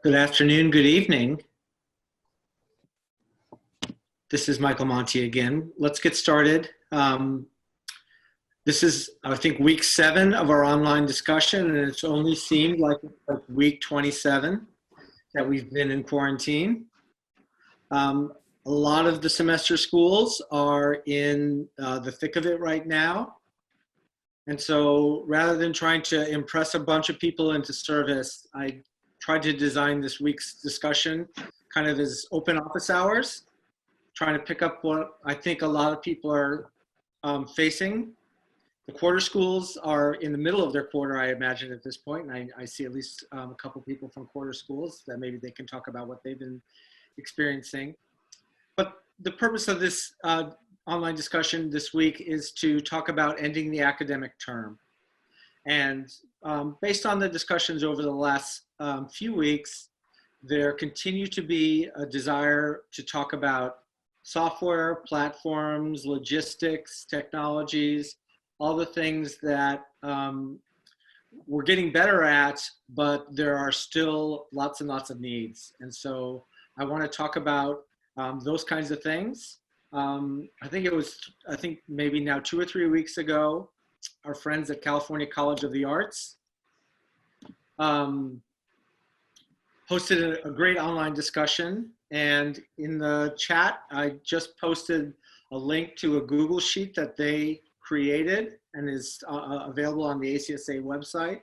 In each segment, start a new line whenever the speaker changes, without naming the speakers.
Good afternoon, good evening. This is Michael Monti again. Let's get started. This is, I think, week 7 of our online discussion, and it's only seemed like week 27 that we've been in quarantine. A lot of the semester schools are in the thick of it right now. And so rather than trying to impress a bunch of people into service, I tried to design this week's discussion kind of as open office hours, trying to pick up what I think a lot of people are facing. The quarter schools are in the middle of their quarter, I imagine, at this point, and I see at least a couple people from quarter schools that maybe they can talk about what they've been experiencing. But the purpose of this online discussion this week is to talk about ending the academic term. And based on the discussions over the last few weeks, there continues to be a desire to talk about software, platforms, logistics, technologies, all the things that we're getting better at, but there are still lots and lots of needs. And so I want to talk about those kinds of things. I think maybe now 2 or 3 weeks ago, our friends at California College of the Arts hosted a great online discussion. And in the chat, I just posted a link to a Google Sheet that they created and is available on the ACSA website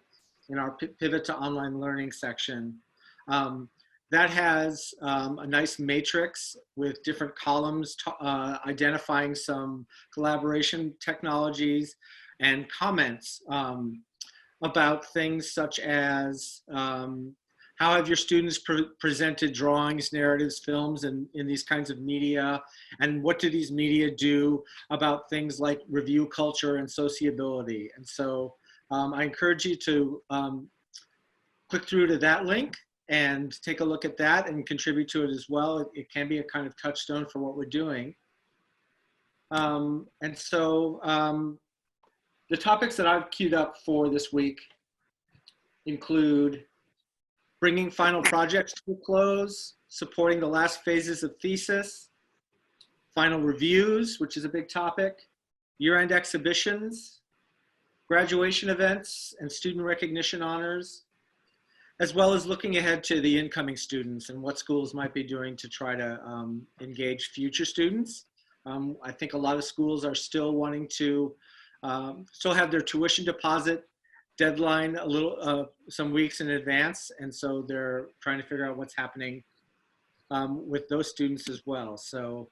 in our Pivot to Online Learning section. That has a nice matrix with different columns identifying some collaboration technologies and comments about things such as how have your students presented drawings, narratives, films, and in these kinds of media, and what do these media do about things like review culture and sociability. And so I encourage you to click through to that link and take a look at that and contribute to it as well. It can be a kind of touchstone for what we're doing. And so the topics that I've queued up for this week include bringing final projects to a close, supporting the last phases of thesis, final reviews, which is a big topic, year-end exhibitions, graduation events and student recognition honors, as well as looking ahead to the incoming students and what schools might be doing to try to engage future students. I think a lot of schools are still wanting to still have their tuition deposit deadline some weeks in advance, and so they're trying to figure out what's happening with those students as well. So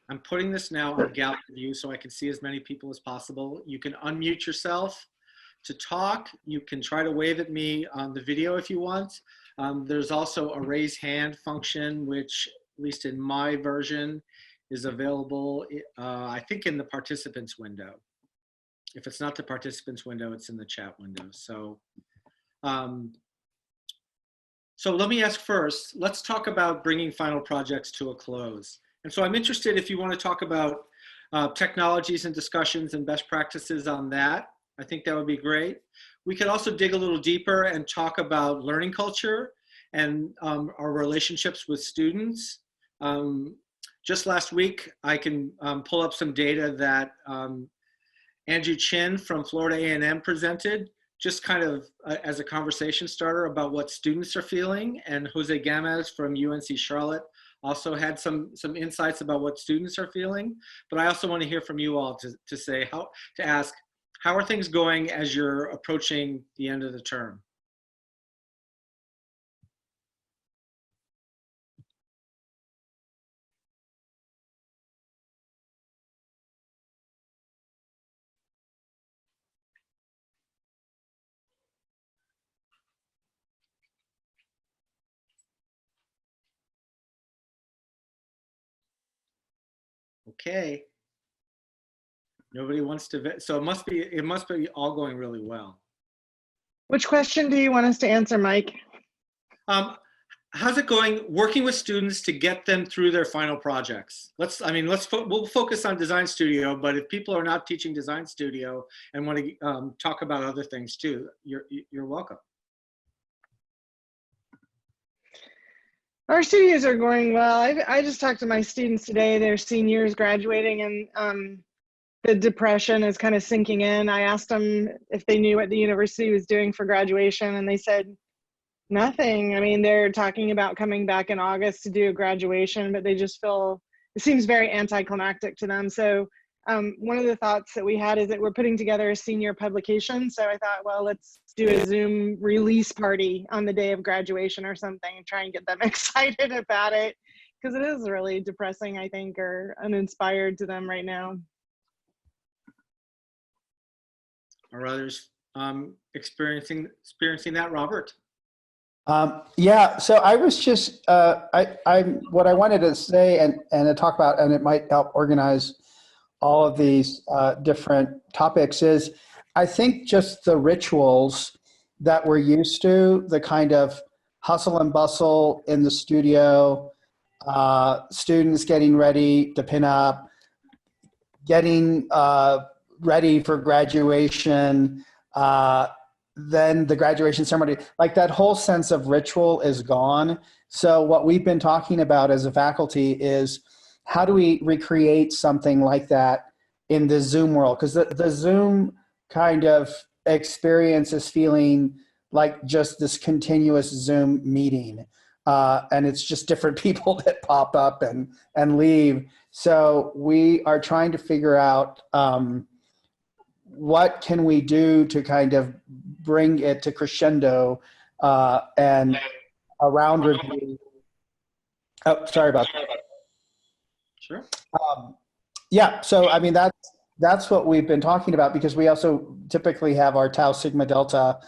I'm putting this now on gallery view so I can see as many people as possible. You can unmute yourself to talk. You can try to wave at me on the video if you want. There's also a raise hand function, which at least in my version is available, I think in the participants window. If it's not the participants window, it's in the chat window. So, so let me ask first, let's talk about bringing final projects to a close. And so I'm interested if you want to talk about technologies and discussions and best practices on that. I think that would be great. We could also dig a little deeper and talk about learning culture and our relationships with students. Just last week, I can pull up some data that Andrew Chin from Florida A&M presented, just kind of as a conversation starter about what students are feeling. And Jose Gamez from UNC Charlotte also had some insights about what students are feeling. But I also want to hear from you all to ask, how are things going as you're approaching the end of the term? Okay. Nobody wants to, so it must be all going really well.
Which question do you want us to answer, Mike?
How's it going working with students to get them through their final projects? We'll focus on Design Studio, but if people are not teaching Design Studio and want to talk about other things too, you're welcome.
Our studios are going well. I just talked to my students today. They're seniors graduating, and the depression is kind of sinking in. I asked them if they knew what the university was doing for graduation, and they said nothing. I mean, they're talking about coming back in August to do a graduation, but they just feel it seems very anticlimactic to them. So one of the thoughts that we had is that we're putting together a senior publication. So I thought, well, let's do a Zoom release party on the day of graduation or something and try and get them excited about it, because it is really depressing, I think, or uninspired to them right now.
Are others experiencing that, Robert?
Yeah, so I was just, what I wanted to say and to talk about, and it might help organize all of these different topics, is I think just the rituals that we're used to, the kind of hustle and bustle in the studio, students getting ready to pin up, getting ready for graduation, then the graduation ceremony, like that whole sense of ritual is gone. So what we've been talking about as a faculty is how do we recreate something like that in the Zoom world? Because the Zoom kind of experience is feeling like just this continuous Zoom meeting. And it's just different people that pop up and leave. So we are trying to figure out what can we do to kind of bring it to crescendo and around review. Oh, sorry about that.
Sure.
Yeah, so I mean that's what we've been talking about, because we also typically have our Tau Sigma Delta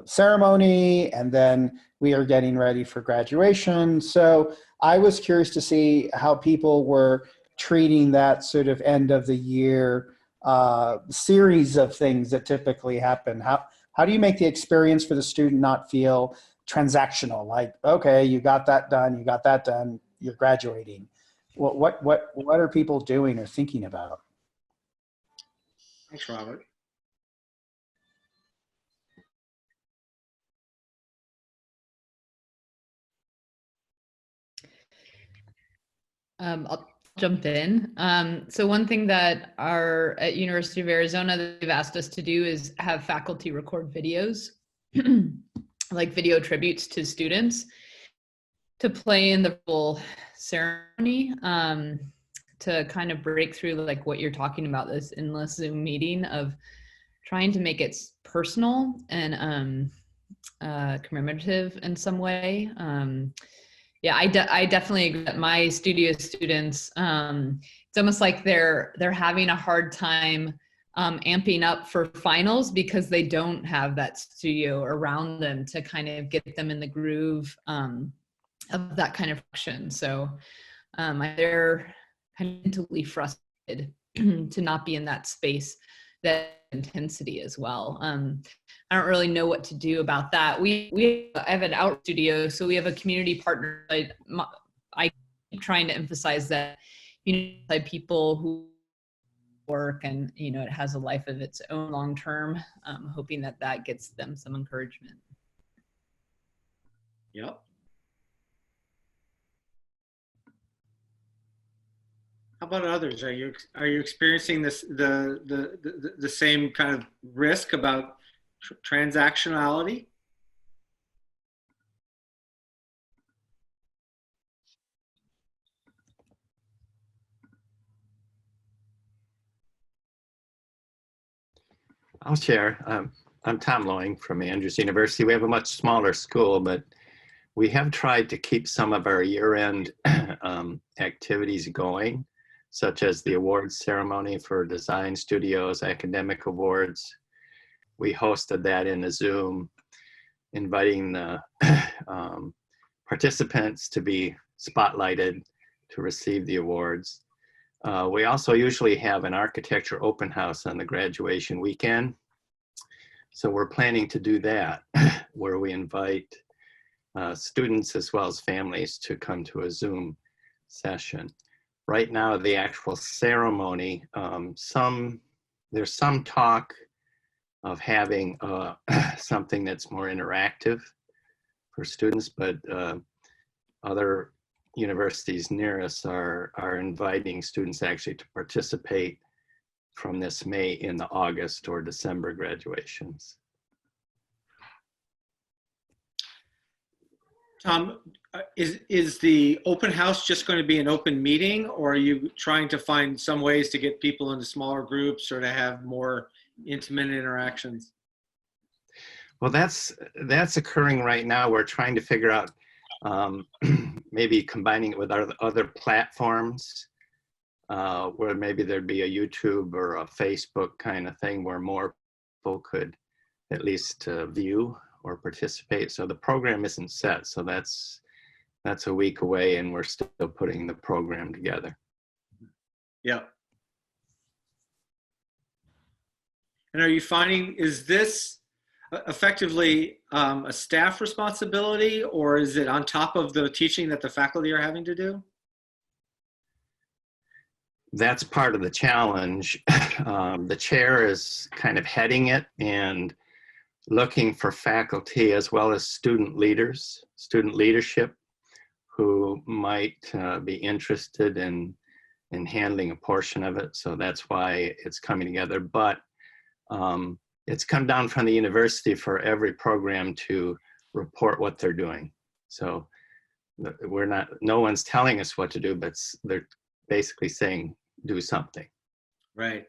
ceremony, and then we are getting ready for graduation. So I was curious to see how people were treating that sort of end of the year series of things that typically happen. How do you make the experience for the student not feel transactional? Like, okay, you got that done, you're graduating. What are people doing or thinking about?
Thanks, Robert.
I'll jump in. So one thing that at University of Arizona, they've asked us to do is have faculty record videos, like video tributes to students, to play in the full ceremony, to kind of break through like what you're talking about, this endless Zoom meeting of trying to make it personal and commemorative in some way. Yeah, I definitely agree that my studio students, it's almost like they're having a hard time amping up for finals because they don't have that studio around them to kind of get them in the groove of that kind of action. So they're kind of mentally frustrated to not be in that space, that intensity as well. I don't really know what to do about that. I have an out studio, so we have a community partner. I keep trying to emphasize that, like people who work and, it has a life of its own long term, hoping that gets them some encouragement.
Yep. How about others? Are you experiencing this the same kind of risk about transactionality?
I'll share. I'm Tom Loing from Andrews University. We have a much smaller school, but we have tried to keep some of our year-end activities going, such as the awards ceremony for design studios, academic awards. We hosted that in a Zoom, inviting the participants to be spotlighted to receive the awards. We also usually have an architecture open house on the graduation weekend. So we're planning to do that, where we invite students as well as families to come to a Zoom session. Right now, the actual ceremony, there's some talk of having something that's more interactive for students, but other universities near us are inviting students actually to participate from this May in the August or December graduations.
Tom, is the open house just going to be an open meeting, or are you trying to find some ways to get people into smaller groups or to have more intimate interactions?
Well, that's occurring right now. We're trying to figure out maybe combining it with our other platforms, where maybe there'd be a YouTube or a Facebook kind of thing where more people could at least view or participate. So the program isn't set. So that's a week away, and we're still putting the program together.
Yeah. And are you finding, is this effectively a staff responsibility, or is it on top of the teaching that the faculty are having to do?
That's part of the challenge. The chair is kind of heading it and looking for faculty as well as student leaders, student leadership, who might be interested in handling a portion of it. So that's why it's coming together. But it's come down from the university for every program to report what they're doing. So no one's telling us what to do, but they're basically saying, do something.
Right.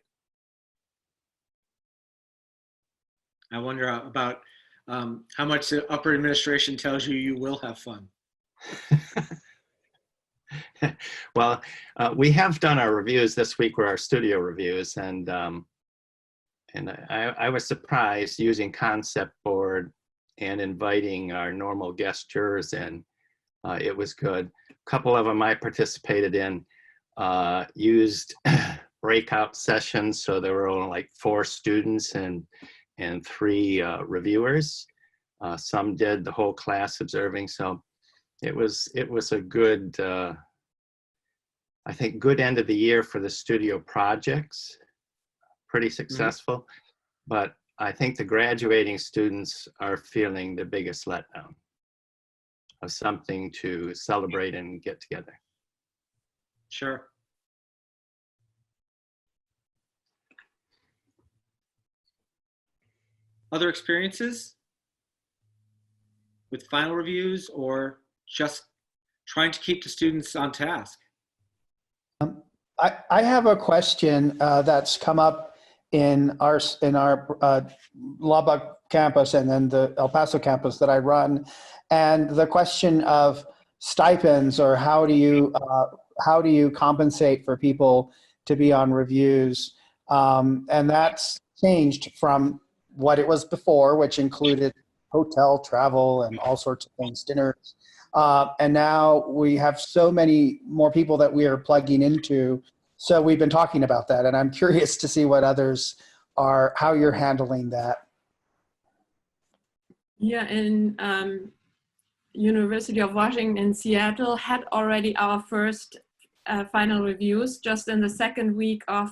I wonder about how much the upper administration tells you you will have fun.
Well, we have done our reviews this week, were our studio reviews, and I was surprised using concept board and inviting our normal guest jurors in. It was good. A couple of them I participated in used breakout sessions, so there were only like 4 students and 3 reviewers. Some did the whole class observing, so it was a good, I think, good end of the year for the studio projects. Pretty successful, but I think the graduating students are feeling the biggest letdown of something to celebrate and get together.
Sure. Other experiences with final reviews, or just trying to keep the students on task?
I have a question that's come up in our Lubbock campus and then the El Paso campus that I run, and the question of stipends, or how do you compensate for people to be on reviews, and that's changed from what it was before, which included hotel, travel, and all sorts of things, dinners. And now we have so many more people that we are plugging into. So we've been talking about that, and I'm curious to see what others are, how you're handling that.
Yeah, and University of Washington in Seattle had already our first final reviews just in the second week of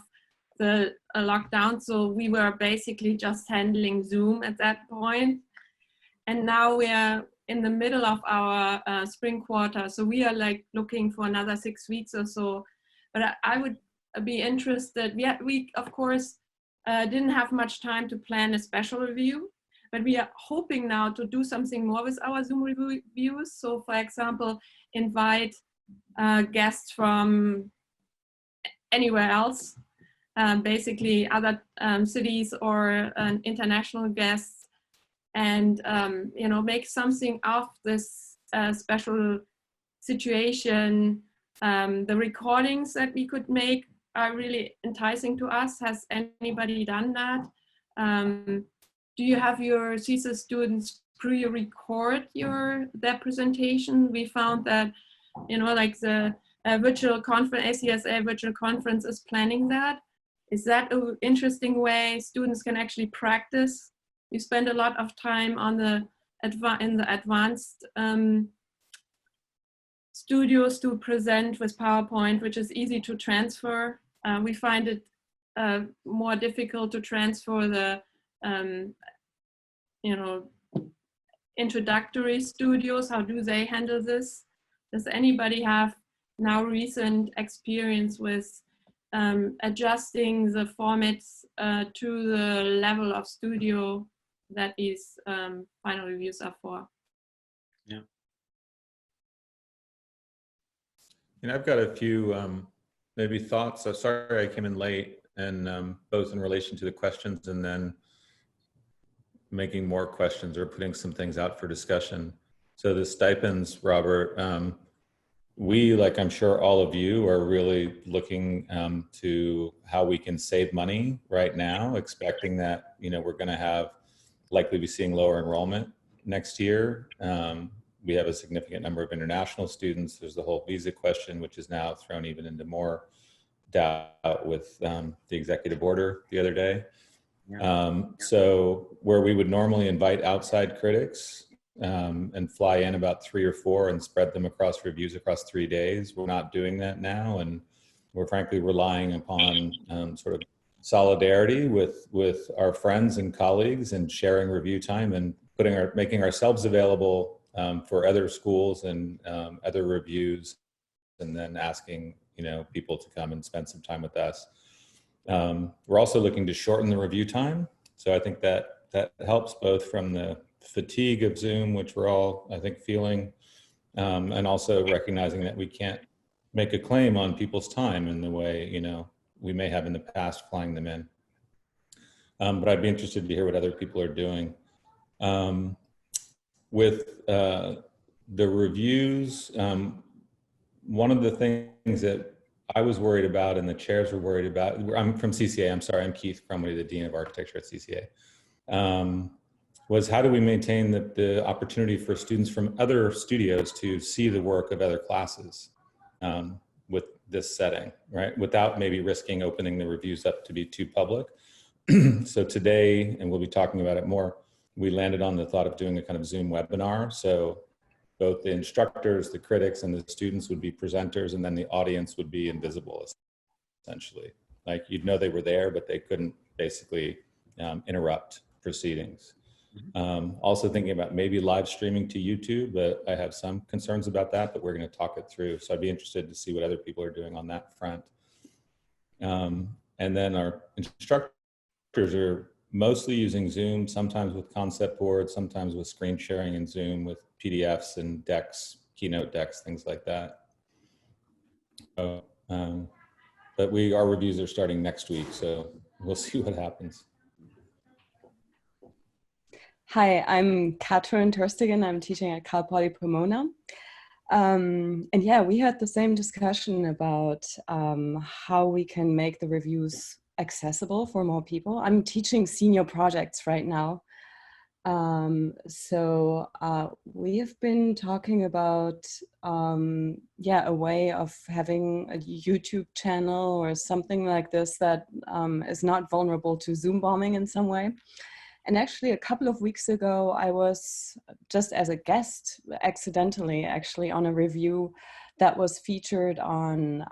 the lockdown. So we were basically just handling Zoom at that point. And now we are in the middle of our spring quarter. So we are like looking for another 6 weeks or so. But I would be interested. We of course didn't have much time to plan a special review, but we are hoping now to do something more with our Zoom reviews. So for example, invite guests from anywhere else, basically other cities or international guests, and make something of this special situation. The recordings that we could make are really enticing to us. Has anybody done that? Do you have your thesis students pre-record their presentation? We found that, like the virtual conference, ACSA virtual conference is planning that. Is that an interesting way students can actually practice? We spend a lot of time on the advanced studios to present with PowerPoint, which is easy to transfer. We find it more difficult to transfer the introductory studios, how do they handle this? Does anybody have now recent experience with adjusting the formats to the level of studio that these final reviews are for?
Yeah.
And I've got a few maybe thoughts. So sorry I came in late, and both in relation to the questions and then making more questions or putting some things out for discussion. So the stipends, Robert, we, like I'm sure all of you, are really looking to how we can save money right now, expecting that, you know, we're going to have likely be seeing lower enrollment next year. We have a significant number of international students. There's the whole visa question, which is now thrown even into more doubt with the executive order the other day. So where we would normally invite outside critics and fly in about 3 or 4 and spread them across reviews across 3 days, we're not doing that now. And we're frankly relying upon sort of solidarity with our friends and colleagues and sharing review time and making ourselves available for other schools and other reviews, and then asking, you know, people to come and spend some time with us. We're also looking to shorten the review time. So I think that helps both from the fatigue of Zoom, which we're all, I think, feeling, and also recognizing that we can't make a claim on people's time in the way, you know, we may have in the past flying them in. But I'd be interested to hear what other people are doing. With the reviews, one of the things that I was worried about and the chairs were worried about, I'm from CCA, I'm sorry, I'm Keith Crumley, the Dean of Architecture at CCA, was how do we maintain the opportunity for students from other studios to see the work of other classes with this setting, right? Without maybe risking opening the reviews up to be too public. So today, and we'll be talking about it more, we landed on the thought of doing a kind of Zoom webinar. So both the instructors, the critics, and the students would be presenters, and then the audience would be invisible, essentially. Like, you'd know they were there, but they couldn't basically interrupt proceedings. Also thinking about maybe live streaming to YouTube, but I have some concerns about that, but we're going to talk it through. So I'd be interested to see what other people are doing on that front. And then our instructors are mostly using Zoom, sometimes with concept boards, sometimes with screen sharing in Zoom with PDFs and decks, keynote decks, things like that. So, but our reviews are starting next week, so we'll see what happens.
Hi, I'm Katrin Terstegen. I'm teaching at Cal Poly Pomona. And yeah, we had the same discussion about how we can make the reviews accessible for more people. I'm teaching senior projects right now. So we have been talking about, yeah, a way of having a YouTube channel or something like this that is not vulnerable to Zoom bombing in some way. And actually, a couple of weeks ago, I was just as a guest, accidentally, actually, on a review that was featured on,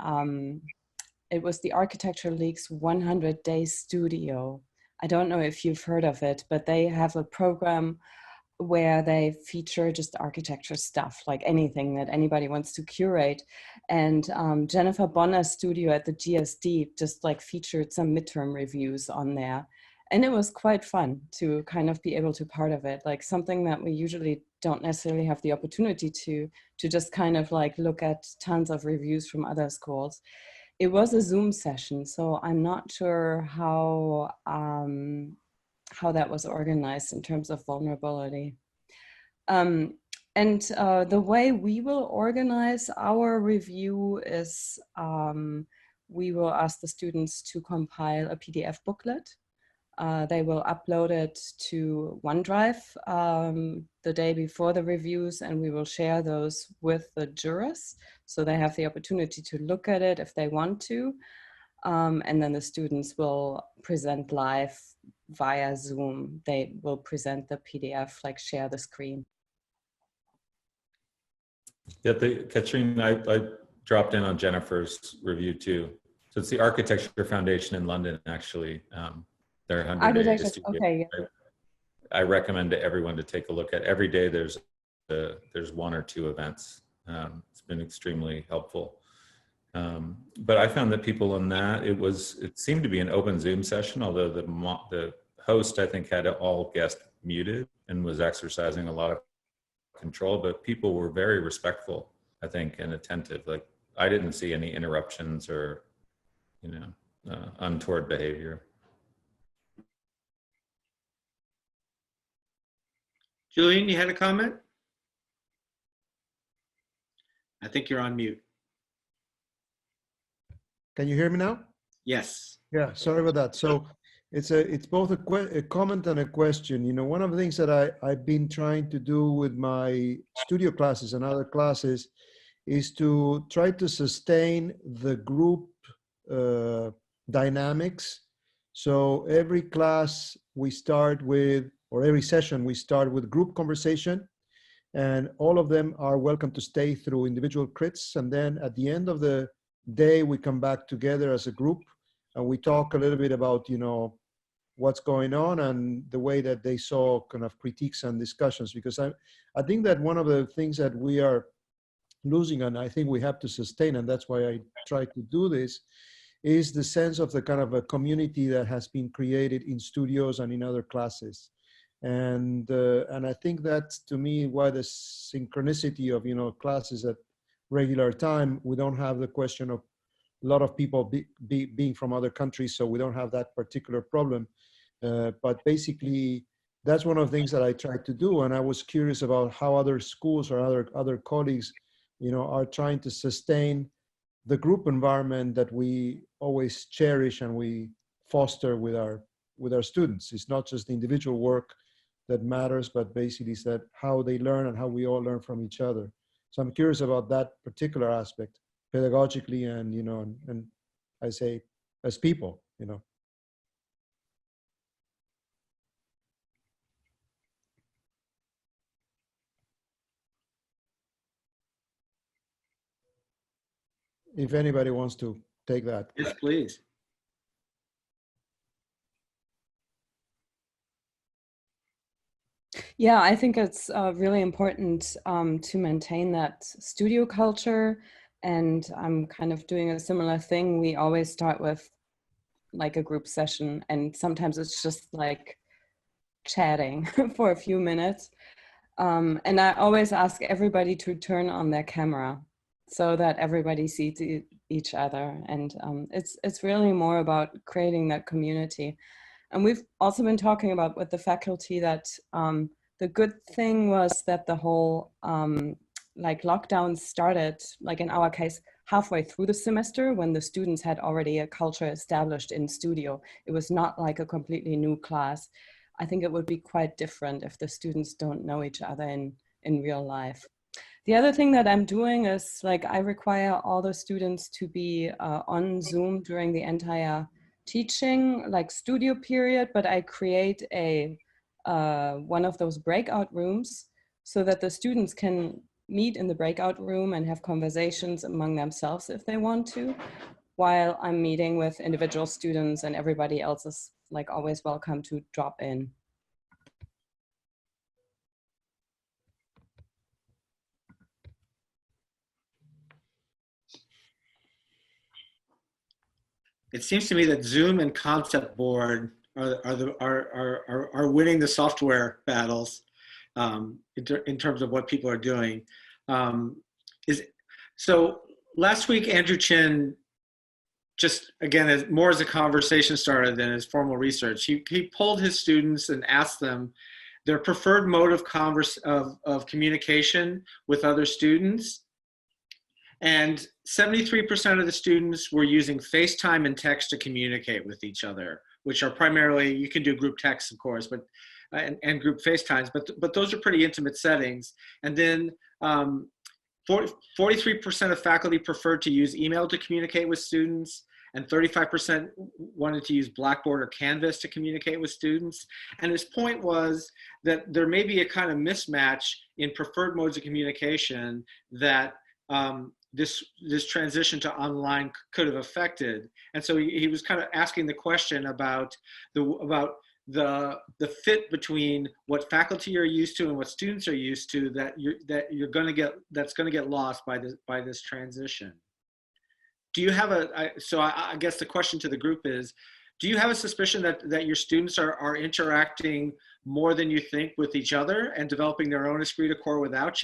it was the Architecture League's 100-Day Studio. I don't know if you've heard of it, but they have a program where they feature just architecture stuff, like anything that anybody wants to curate. And Jennifer Bonner's studio at the GSD just like featured some midterm reviews on there. And it was quite fun to kind of be able to part of it, like something that we usually don't necessarily have the opportunity to just kind of like look at tons of reviews from other schools. It was a Zoom session, so I'm not sure how that was organized in terms of vulnerability. And the way we will organize our review is we will ask the students to compile a PDF booklet. They will upload it to OneDrive the day before the reviews, and we will share those with the jurors. So they have the opportunity to look at it if they want to. And then the students will present live via Zoom. They will present the PDF, like share the screen.
Yeah, Katrine, I dropped in on Jennifer's review too. So it's the Architecture Foundation in London, actually. Their 100 days.
Okay.
I recommend to everyone to take a look at. Every day there's one or two events. It's been extremely helpful. But I found that people in that, it seemed to be an open Zoom session, although the host, I think, had all guests muted and was exercising a lot of control, but people were very respectful, I think, and attentive. Like, I didn't see any interruptions or, untoward behavior.
Julian, you had a comment? I think you're on mute.
Can you hear me now?
Yes.
Yeah, sorry about that. So it's both a comment and a question. One of the things that I've been trying to do with my studio classes and other classes is to try to sustain the group dynamics. So every class we start with, or every session we start with group conversation, and all of them are welcome to stay through individual crits. And then at the end of the day, we come back together as a group and we talk a little bit about, what's going on and the way that they saw kind of critiques and discussions. Because I think that one of the things that we are losing, and I think we have to sustain, and that's why I try to do this, is the sense of the kind of a community that has been created in studios and in other classes. And I think that's, to me, why the synchronicity of, classes at regular time, we don't have the question of a lot of people being from other countries, so we don't have that particular problem. But basically, that's one of the things that I tried to do, and I was curious about how other schools or other colleagues, are trying to sustain the group environment that we always cherish and we foster with our students. It's not just the individual work that matters, but basically it's that how they learn and how we all learn from each other. So I'm curious about that particular aspect, pedagogically and, and I say as people, If anybody wants to take that.
Yes, please.
Yeah, I think it's really important to maintain that studio culture. And I'm kind of doing a similar thing. We always start with like a group session, and sometimes it's just like chatting for a few minutes. And I always ask everybody to turn on their camera so that everybody sees each other. And it's really more about creating that community. And we've also been talking about with the faculty that the good thing was that the whole like lockdown started, like in our case, halfway through the semester when the students had already a culture established in studio. It was not like a completely new class. I think it would be quite different if the students don't know each other in real life. The other thing that I'm doing is like I require all the students to be on Zoom during the entire teaching, like studio period, but I create a one of those breakout rooms so that the students can meet in the breakout room and have conversations among themselves if they want to, while I'm meeting with individual students, and everybody else is like always welcome to drop in.
It seems to me that Zoom and Concept Board are winning the software battles in terms of what people are doing. So last week, Andrew Chin, just again, more as a conversation starter than as formal research, he polled his students and asked them their preferred mode of communication with other students. And 73% of the students were using FaceTime and text to communicate with each other, which are primarily, you can do group texts, of course, but and group FaceTimes, but those are pretty intimate settings. And then 43% of faculty preferred to use email to communicate with students, and 35% wanted to use Blackboard or Canvas to communicate with students. And his point was that there may be a kind of mismatch in preferred modes of communication that this transition to online could have affected. And so he was kind of asking the question about the fit between what faculty are used to and what students are used to that's going to get lost by this transition. Do you have I guess the question to the group is, do you have a suspicion that your students are interacting more than you think with each other and developing their own esprit de corps without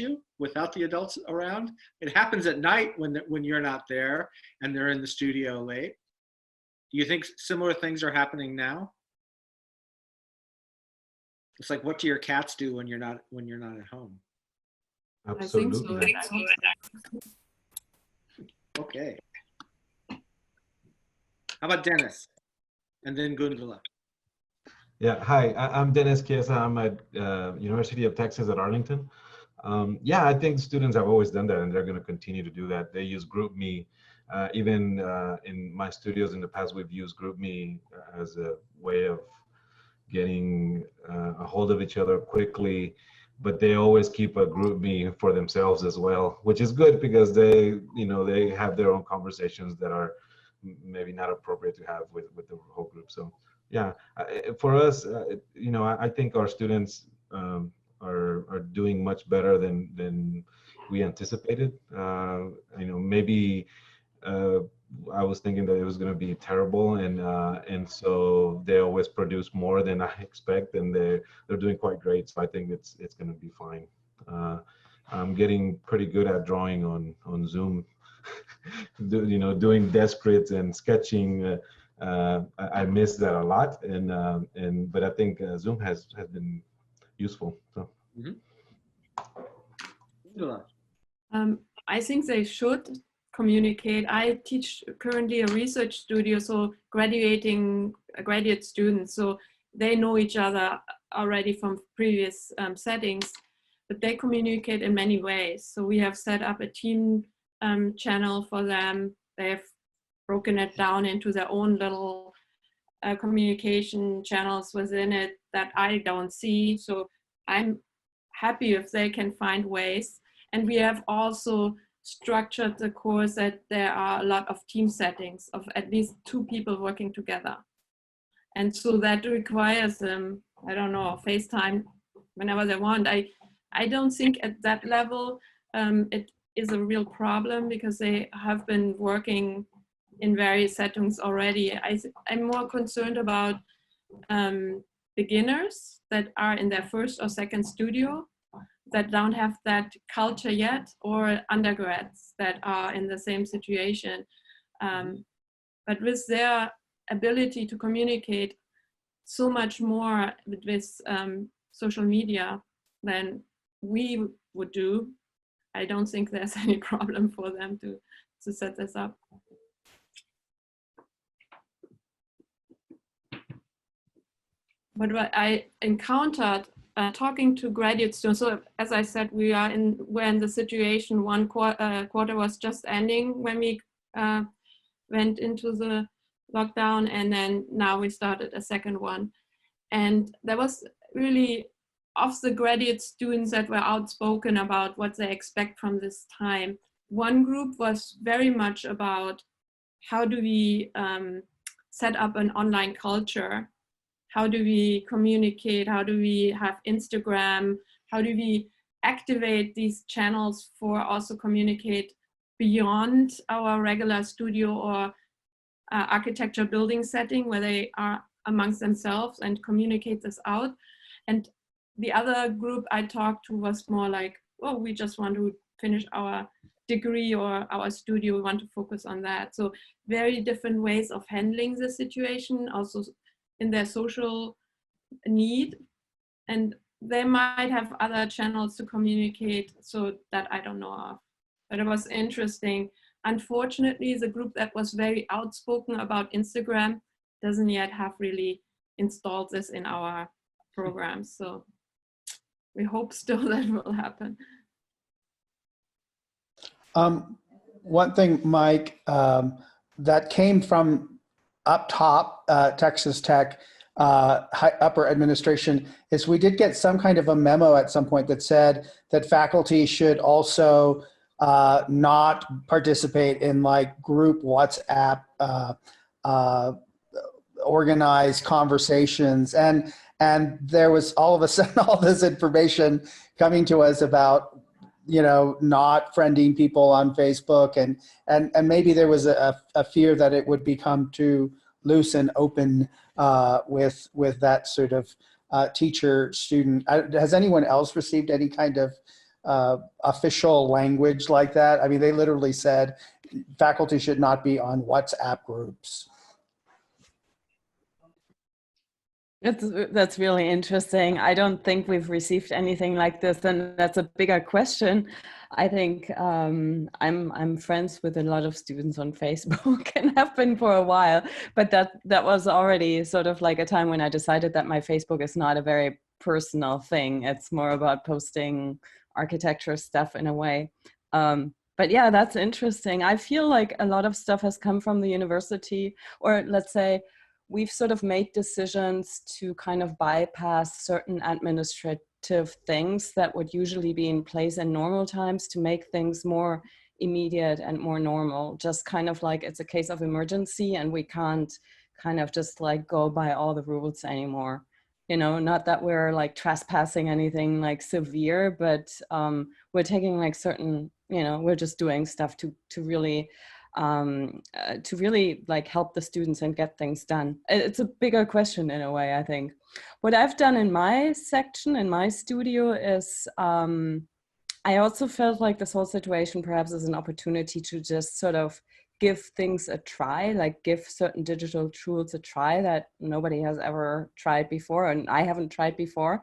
the adults around? It happens at night when you're not there and they're in the studio late. Do you think similar things are happening now? It's like, what do your cats do when you're not at home?
Absolutely. I think so.
Okay. How about Dennis? And then Gundula.
Yeah, hi, I'm Dennis Chiesa. I'm at University of Texas at Arlington. Yeah, I think students have always done that, and they're going to continue to do that. They use GroupMe. Even in my studios in the past, we've used GroupMe as a way of getting a hold of each other quickly, but they always keep a GroupMe for themselves as well, which is good because they have their own conversations that are maybe not appropriate to have with the whole group. So yeah, for us, I think our students are doing much better than we anticipated. Maybe I was thinking that it was going to be terrible, and so they always produce more than I expect, and they're doing quite great. So I think it's going to be fine. I'm getting pretty good at drawing on Zoom. Doing desk grids and sketching. I miss that a lot, but I think Zoom has been useful. So.
I think they should communicate. I teach currently a research studio, so graduate students, so they know each other already from previous settings, but they communicate in many ways. So we have set up a team channel for them. They've broken it down into their own little communication channels within it that I don't see. So I'm happy if they can find ways. And we have also structured the course that there are a lot of team settings of at least 2 people working together. And so that requires them, FaceTime whenever they want. I don't think at that level it is a real problem because they have been working in various settings already. I'm more concerned about beginners that are in their first or second studio that don't have that culture yet, or undergrads that are in the same situation. But with their ability to communicate so much more with social media than we would do, I don't think there's any problem for them to set this up. But what I encountered talking to graduate students, so as I said, we're in the situation one quarter was just ending when we went into the lockdown, and then now we started a second one. And there was really, of the graduate students that were outspoken about what they expect from this time, one group was very much about how do we set up an online culture? How do we communicate? How do we have Instagram? How do we activate these channels for also communicate beyond our regular studio or architecture building setting where they are amongst themselves and communicate this out? And the other group I talked to was more like, oh, we just want to finish our degree or our studio, we want to focus on that. So very different ways of handling the situation, also in their social need. And they might have other channels to communicate, so that I don't know of. But it was interesting. Unfortunately, the group that was very outspoken about Instagram doesn't yet have really installed this in our programs. So we hope still that will happen.
One thing, Mike, that came from up top, Texas Tech, upper administration, is we did get some kind of a memo at some point that said that faculty should also not participate in like group WhatsApp organize conversations, and there was all of a sudden all this information coming to us about, you know, not friending people on Facebook, and maybe there was a fear that it would become too loose and open with that sort of teacher student. Has anyone else received any kind of official language like that? I mean, they literally said faculty should not be on WhatsApp groups.
That's really interesting. I don't think we've received anything like this, and that's a bigger question. I think I'm friends with a lot of students on Facebook and have been for a while, but that was already sort of like a time when I decided that my Facebook is not a very personal thing. It's more about posting architecture stuff in a way. But yeah, that's interesting. I feel like a lot of stuff has come from the university, or let's say, we've sort of made decisions to kind of bypass certain administrative things that would usually be in place in normal times to make things more immediate and more normal. Just kind of like it's a case of emergency and we can't kind of just like go by all the rules anymore. You know, not that we're like trespassing anything like severe, but we're taking like certain, you know, we're just doing stuff to really like help the students and get things done. It's a bigger question in a way, I think. What I've done in my section, in my studio, is I also felt like this whole situation perhaps is an opportunity to just sort of give things a try, like give certain digital tools a try that nobody has ever tried before, and I haven't tried before.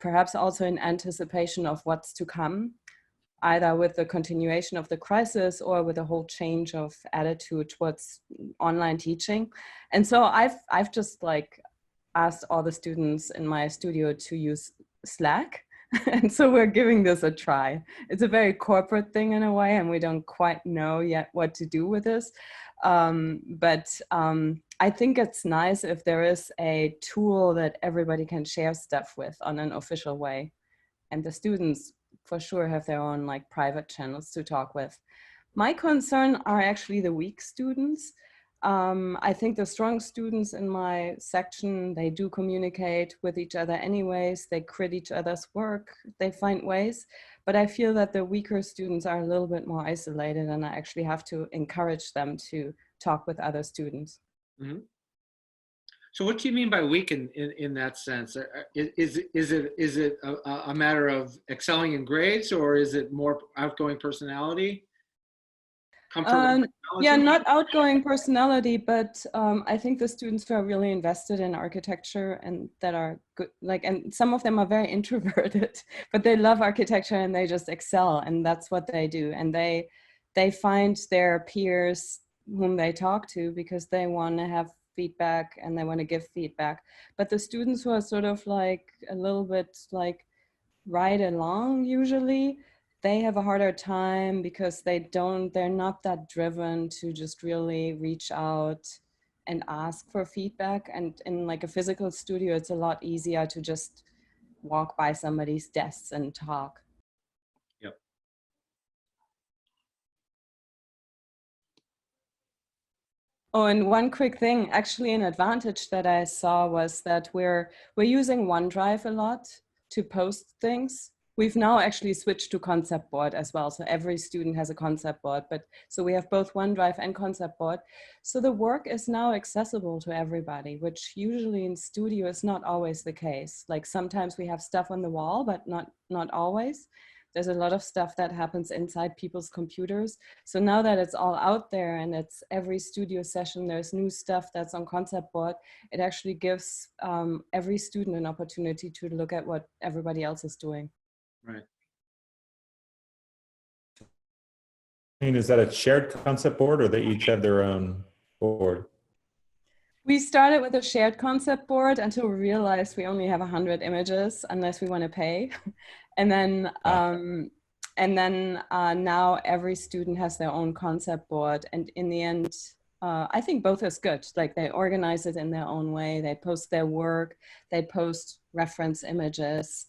Perhaps also in anticipation of what's to come, either with the continuation of the crisis or with a whole change of attitude towards online teaching. And so I've just like asked all the students in my studio to use Slack. And so we're giving this a try. It's a very corporate thing in a way, and we don't quite know yet what to do with this. But I think it's nice if there is a tool that everybody can share stuff with on an official way. And the students for sure have their own like private channels to talk with. My concern are actually the weak students. I think the strong students in my section, they do communicate with each other anyways, they crit each other's work, they find ways, but I feel that the weaker students are a little bit more isolated, and I actually have to encourage them to talk with other students.
Mm-hmm. So what do you mean by weak in that sense? Is it a matter of excelling in grades, or is it more outgoing personality?
Yeah, not outgoing personality, but I think the students who are really invested in architecture and that are good, like, and some of them are very introverted, but they love architecture and they just excel, and that's what they do. And they find their peers whom they talk to because they want to have feedback and they want to give feedback. But the students who are sort of like a little bit like right along usually, they have a harder time because they're not that driven to just really reach out and ask for feedback. And in like a physical studio, it's a lot easier to just walk by somebody's desks and talk.
Yep.
Oh, and one quick thing, actually an advantage that I saw was that we're using OneDrive a lot to post things. We've now actually switched to concept board as well. So every student has a concept board, but so we have both OneDrive and concept board. So the work is now accessible to everybody, which usually in studio is not always the case. Like sometimes we have stuff on the wall, but not always. There's a lot of stuff that happens inside people's computers. So now that it's all out there and it's every studio session, there's new stuff that's on concept board, it actually gives every student an opportunity to look at what everybody else is doing.
Right.
I mean, is that a shared concept board, or they each have their own board?
We started with a shared concept board until we realized we only have 100 images unless we want to pay. And then now every student has their own concept board. And in the end, I think both is good. Like they organize it in their own way. They post their work. They post reference images.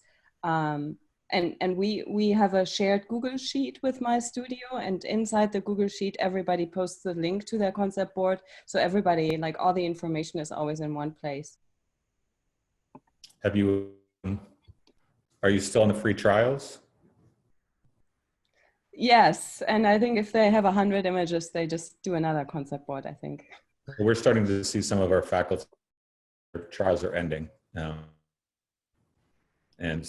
and we have a shared Google Sheet with my studio, and inside the Google Sheet, everybody posts the link to their concept board. So everybody, like all the information is always in one place.
Have you, are you still in the free trials?
Yes, and I think if they have 100 images, they just do another concept board, I think.
We're starting to see some of our faculty trials are ending now. And,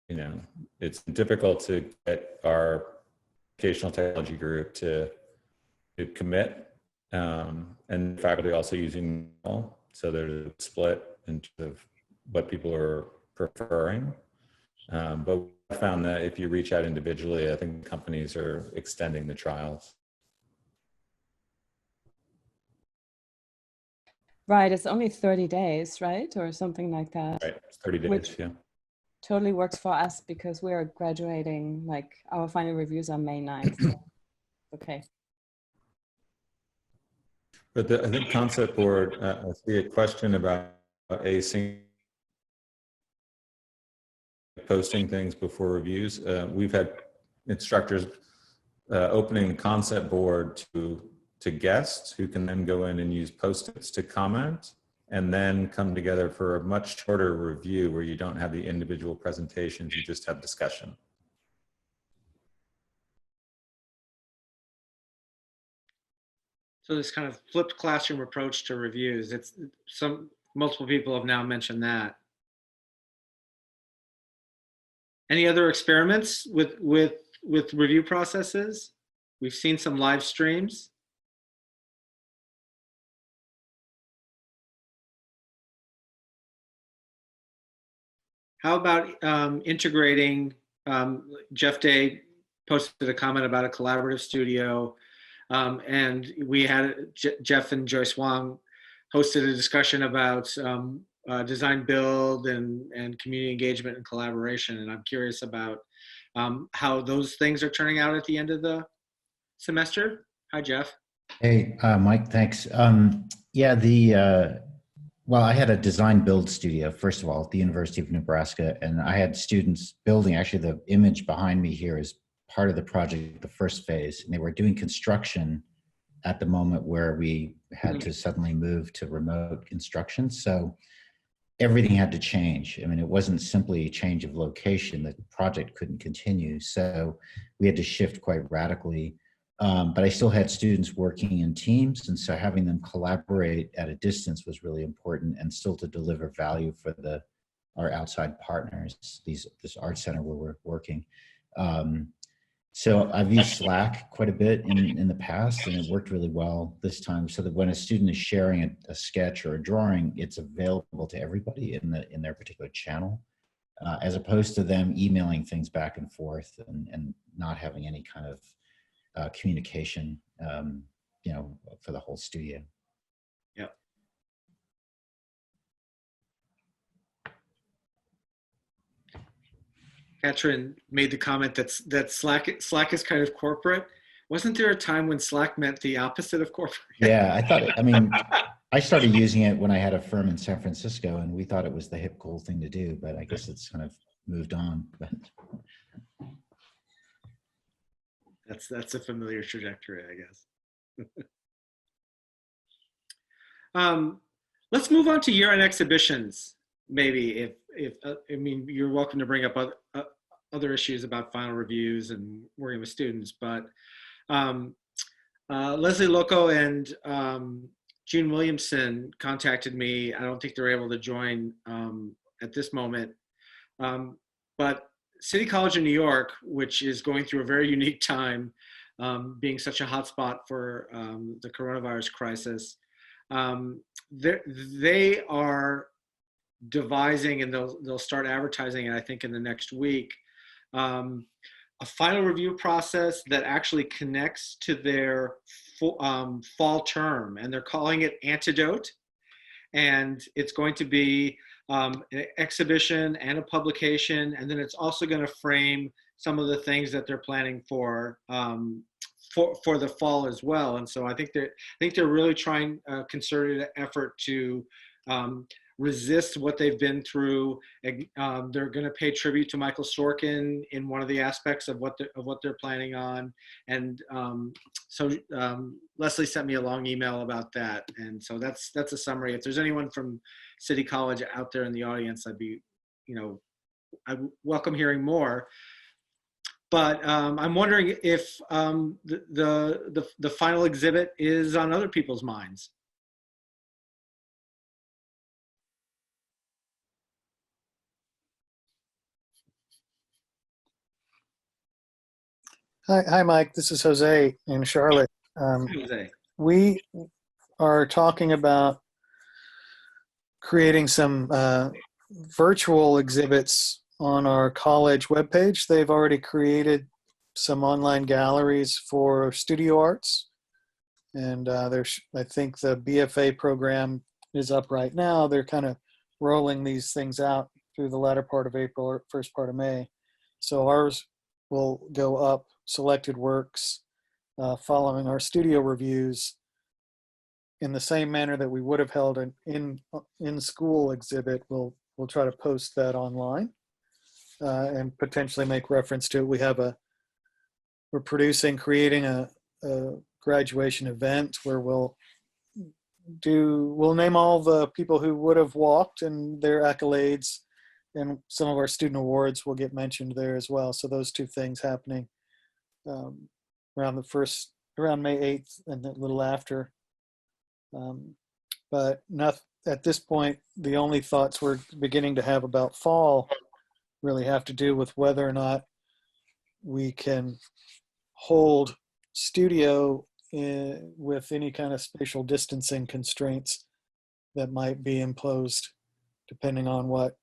you know, it's difficult to get our educational technology group to commit. And faculty also using, so there's a split in terms of what people are preferring. But I found that if you reach out individually, I think companies are extending the trials.
Right, it's only 30 days, right? Or something like that.
Right, it's 30 days,
Which
yeah.
totally works for us because we're graduating, like our final reviews are May 9th. So, okay.
But I think concept board, I see a question about async posting things before reviews. We've had instructors opening the concept board to guests who can then go in and use post-its to comment and then come together for a much shorter review where you don't have the individual presentations, you just have discussion.
So this kind of flipped classroom approach to reviews, it's multiple people have now mentioned that. Any other experiments with review processes? We've seen some live streams. How about integrating, Jeff Day posted a comment about a collaborative studio, and we had Jeff and Joyce Wong hosted a discussion about design build and community engagement and collaboration. And I'm curious about how those things are turning out at the end of the semester. Hi, Jeff.
Hey, Mike, thanks. Yeah, well, I had a design build studio, first of all, at the University of Nebraska, and I had students building. Actually, the image behind me here is part of the project, the first phase, and they were doing construction at the moment where we had to suddenly move to remote instruction. So everything had to change. I mean, it wasn't simply a change of location. The project couldn't continue. So we had to shift quite radically. But I still had students working in teams. And so having them collaborate at a distance was really important, and still to deliver value for our outside partners, this art center where we're working. So I've used Slack quite a bit in the past, and it worked really well this time, so that when a student is sharing a sketch or a drawing, it's available to everybody in their particular channel, as opposed to them emailing things back and forth and not having any kind of communication, you know, for the whole studio.
Yep. Katrin made the comment that Slack is kind of corporate. Wasn't there a time when Slack meant the opposite of corporate?
Yeah, I thought, I mean, I started using it when I had a firm in San Francisco, and we thought it was the hip, cool thing to do, but I guess it's kind of moved on. But
That's a familiar trajectory, I guess. Let's move on to year-end exhibitions. Maybe if I mean, you're welcome to bring up other issues about final reviews and working with students, but Leslie Loco and June Williamson contacted me. I don't think they're able to join at this moment, but City College of New York, which is going through a very unique time, being such a hotspot for the coronavirus crisis, they are devising, and they'll start advertising it, I think, in the next week, a final review process that actually connects to their fall term, and they're calling it Antidote. And it's going to be an exhibition and a publication, and then it's also going to frame some of the things that they're planning for the fall as well. And so I think they're really trying a concerted effort to resist what they've been through. They're going to pay tribute to Michael Sorkin in one of the aspects of what they're planning on. And Leslie sent me a long email about that. And so that's a summary. If there's anyone from City College out there in the audience, I welcome hearing more. But I'm wondering if the final exhibit is on other people's minds.
Hi, Mike. This is Jose in Charlotte.
Jose.
We are talking about creating some virtual exhibits on our college webpage. They've already created some online galleries for studio arts. And I think the BFA program is up right now. They're kind of rolling these things out through the latter part of April or first part of May. So ours will go up, selected works, following our studio reviews in the same manner that we would have held an in-school exhibit. We'll try to post that online and potentially make reference to it. We're creating a graduation event where we'll name all the people who would have walked and their accolades, and some of our student awards will get mentioned there as well. So those two things happening around May 8th and a little after. But not at this point, the only thoughts we're beginning to have about fall really have to do with whether or not we can hold studio with any kind of spatial distancing constraints that might be imposed, depending on what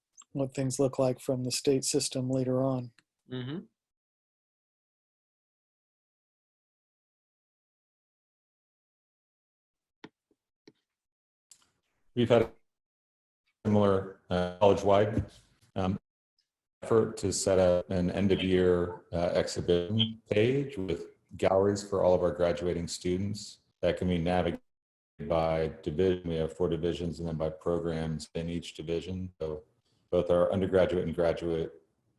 things look like from the state system later on.
Mm-hmm.
We've had a similar college-wide effort to set up an end-of-year exhibition page with galleries for all of our graduating students that can be navigated by division. We have 4 divisions, and then by programs in each division. So both our undergraduate and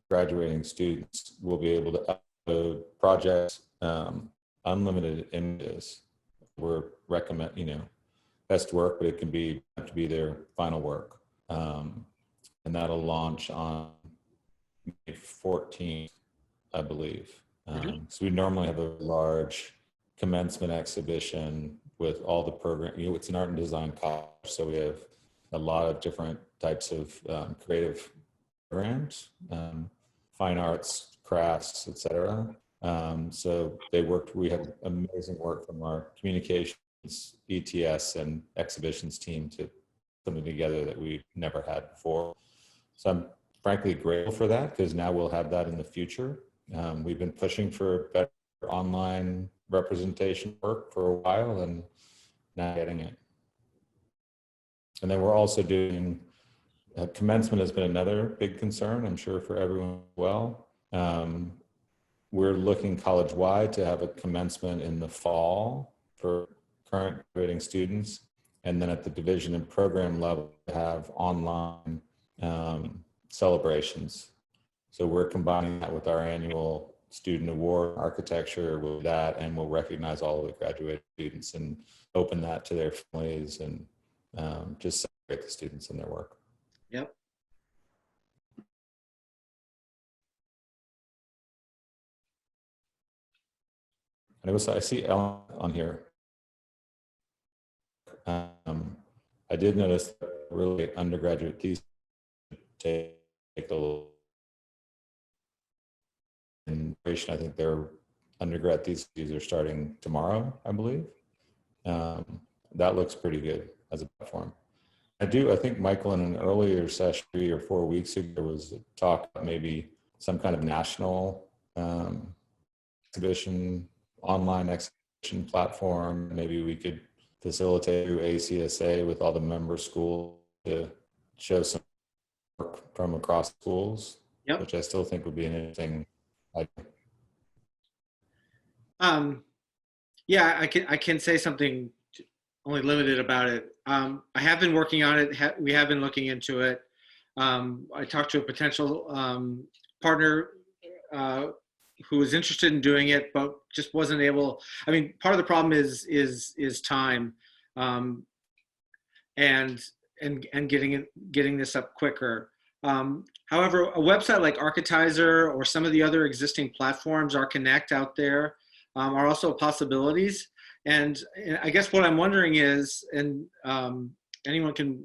graduating students will be able to upload projects, unlimited images. We're recommend, best work, but it can have to be their final work. And that'll launch on May 14th, I believe. So we normally have a large commencement exhibition with all the program. It's an art and design college, so we have a lot of different types of creative programs, fine arts, crafts, etc. So we have amazing work from our communications, ETS, and exhibitions team to something together that we've never had before. So I'm frankly grateful for that, because now we'll have that in the future. We've been pushing for better online representation work for a while, and now getting it. And then we're also doing commencement has been another big concern, I'm sure, for everyone as well. We're looking college-wide to have a commencement in the fall for current graduating students, and then at the division and program level have online celebrations. So we're combining that with our annual student award architecture with that, and we'll recognize all of the graduating students and open that to their families and just celebrate the students and their work.
Yep.
And I see Ellen on here. I did notice that really undergraduate thesis take a little. I think their undergrad theses are starting tomorrow, I believe. That looks pretty good as a platform. I think Michael, in an earlier session 3 or 4 weeks ago, there was a talk about maybe some kind of national exhibition, online exhibition platform. Maybe we could facilitate through ACSA with all the member schools to show some work from across schools, yep, which I still think would be an interesting idea.
Yeah, I can say something only limited about it. I have been working on it. We have been looking into it. I talked to a potential partner who was interested in doing it, but just wasn't able. I mean, part of the problem is time, and getting this up quicker. However, a website like Architizer or some of the other existing platforms, ArcConnect out there, are also possibilities. And I guess what I'm wondering is, and anyone can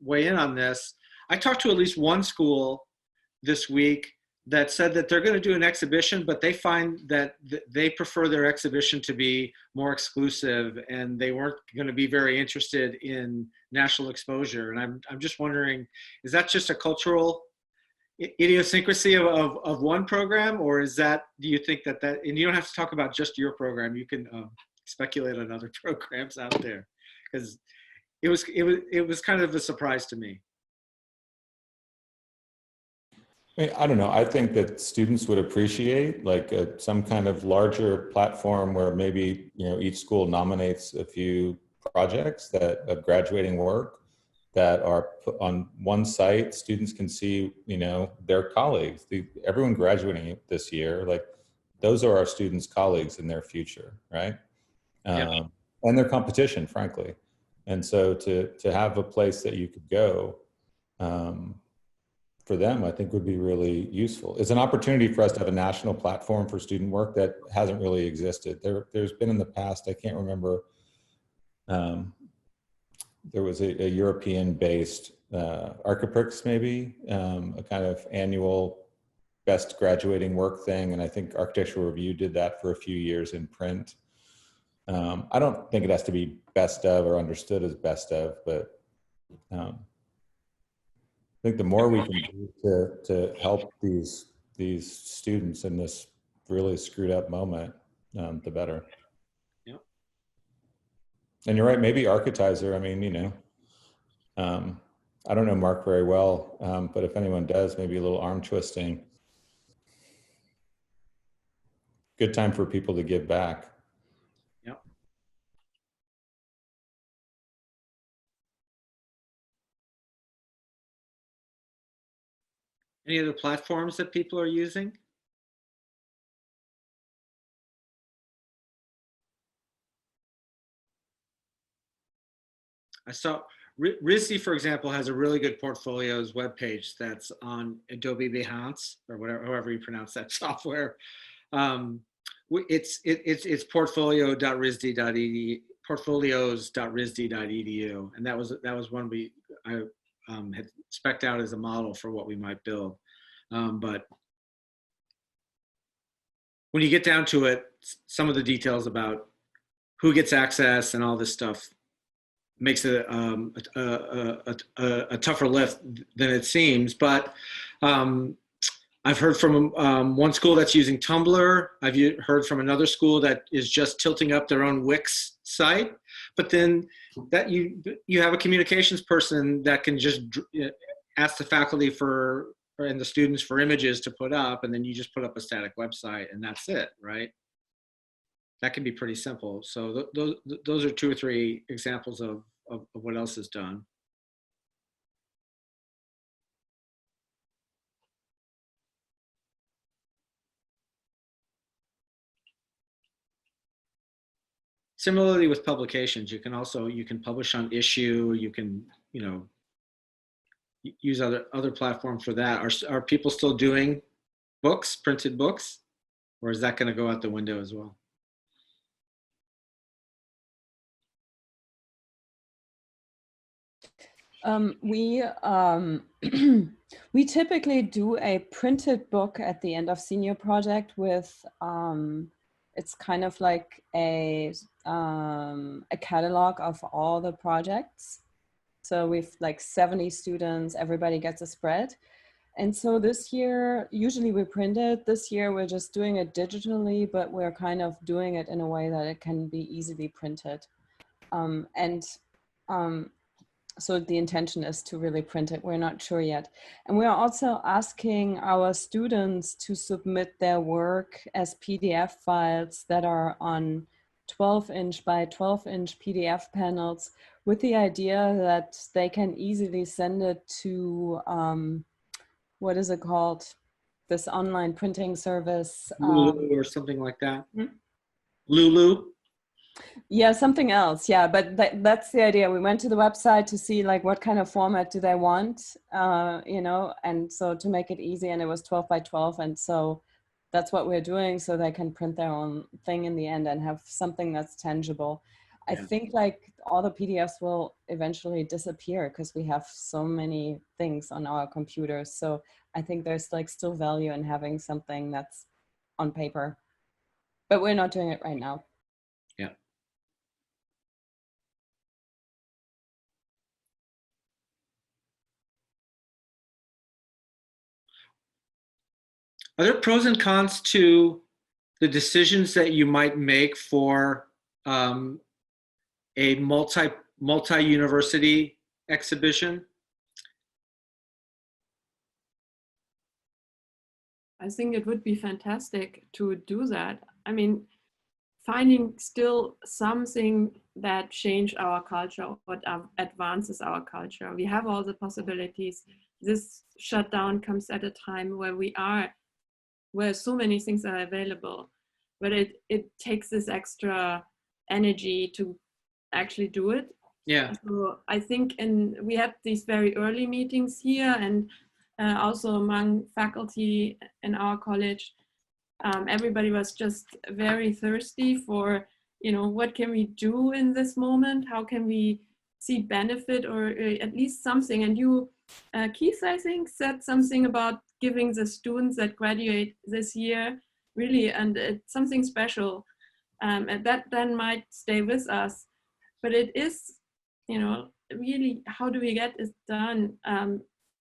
weigh in on this, I talked to at least one school this week that said that they're going to do an exhibition, but they find that they prefer their exhibition to be more exclusive, and they weren't going to be very interested in national exposure. And I'm just wondering, is that just a cultural idiosyncrasy of one program, or is that, do you think that, and you don't have to talk about just your program, you can speculate on other programs out there, because it was kind of a surprise to me.
I don't know. I think that students would appreciate like some kind of larger platform where maybe, you know, each school nominates a few projects that of graduating work that are put on one site. Students can see, you know, their colleagues, everyone graduating this year, like those are our students' colleagues in their future, right?
Yeah.
And their competition, frankly. And so to have a place that you could go, for them, I think would be really useful. It's an opportunity for us to have a national platform for student work that hasn't really existed. There's been in the past, I can't remember, there was a European-based Archiprix maybe, a kind of annual best graduating work thing. And I think Architectural Review did that for a few years in print. I don't think it has to be best of or understood as best of, but I think the more we can do to help these students in this really screwed up moment, the better.
Yep.
And you're right, maybe Architizer, I mean, you know, I don't know Mark very well, but if anyone does, maybe a little arm twisting. Good time for people to give back.
Yep. Any other platforms that people are using? I saw RISD, for example, has a really good portfolios webpage that's on Adobe Behance or whatever, however you pronounce that software. It's portfolios.risd.edu, and that was one I had spec'd out as a model for what we might build. But when you get down to it, some of the details about who gets access and all this stuff makes it a tougher lift than it seems. But I've heard from one school that's using Tumblr. I've heard from another school that is just tilting up their own Wix site. But then that you have a communications person that can just ask the faculty and the students for images to put up, and then you just put up a static website, and that's it, right? That can be pretty simple. So those are 2 or 3 examples of what else is done. Similarly with publications, you can publish on Issue. You can, you know, use other platforms for that. Are people still doing books, printed books, or is that going to go out the window as well?
We typically do a printed book at the end of senior project with it's kind of like a catalog of all the projects. So we've like 70 students, everybody gets a spread. And so this year, usually we print it. This year we're just doing it digitally, but we're kind of doing it in a way that it can be easily printed. So the intention is to really print it. We're not sure yet. And we're also asking our students to submit their work as PDF files that are on 12-inch by 12-inch PDF panels with the idea that they can easily send it to, what is it called? This online printing service.
Lulu or something like that. Lulu.
Yeah, something else. Yeah, but that's the idea. We went to the website to see like what kind of format do they want, you know, and so to make it easy, and it was 12 by 12. And so that's what we're doing, so they can print their own thing in the end and have something that's tangible. I think like all the PDFs will eventually disappear because we have so many things on our computers. So I think there's like still value in having something that's on paper, but we're not doing it right now.
Yeah. Are there pros and cons to the decisions that you might make for a multi-university exhibition?
I think it would be fantastic to do that. I mean, finding still something that changes our culture, what advances our culture. We have all the possibilities. This shutdown comes at a time where so many things are available, but it takes this extra energy to actually do it.
Yeah.
So I think, and we had these very early meetings here, and also among faculty in our college, everybody was just very thirsty for, you know, what can we do in this moment? How can we see benefit or at least something? And you, Keith, I think, said something about giving the students that graduate this year really, and it's something special, and that then might stay with us. But it is, you know, really, how do we get it done?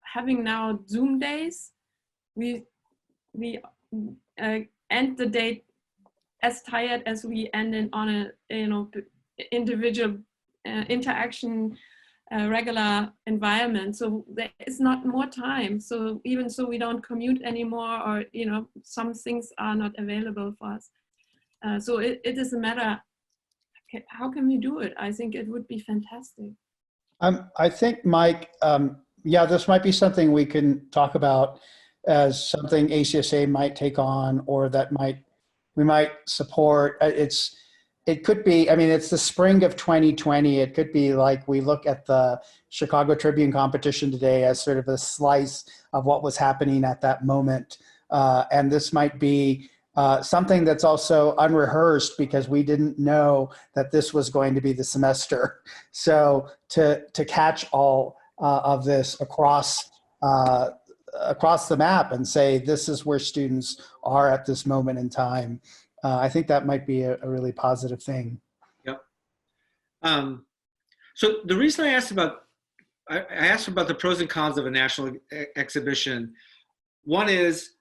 Having now Zoom days, we end the day as tired as we end in on a, you know, individual interaction, regular environment. So there is not more time. So even so, we don't commute anymore, or, you know, some things are not available for us. So it is a matter, how can we do it? I think it would be fantastic.
I think, Mike, yeah, this might be something we can talk about as something ACSA might take on, or that we might support. It could be, I mean, it's the spring of 2020. It could be like we look at the Chicago Tribune competition today as sort of a slice of what was happening at that moment. And this might be something that's also unrehearsed because we didn't know that this was going to be the semester. So to catch all of this across the map and say, this is where students are at this moment in time, I think that might be a really positive thing.
Yep. So the reason I asked about the pros and cons of a national exhibition, one is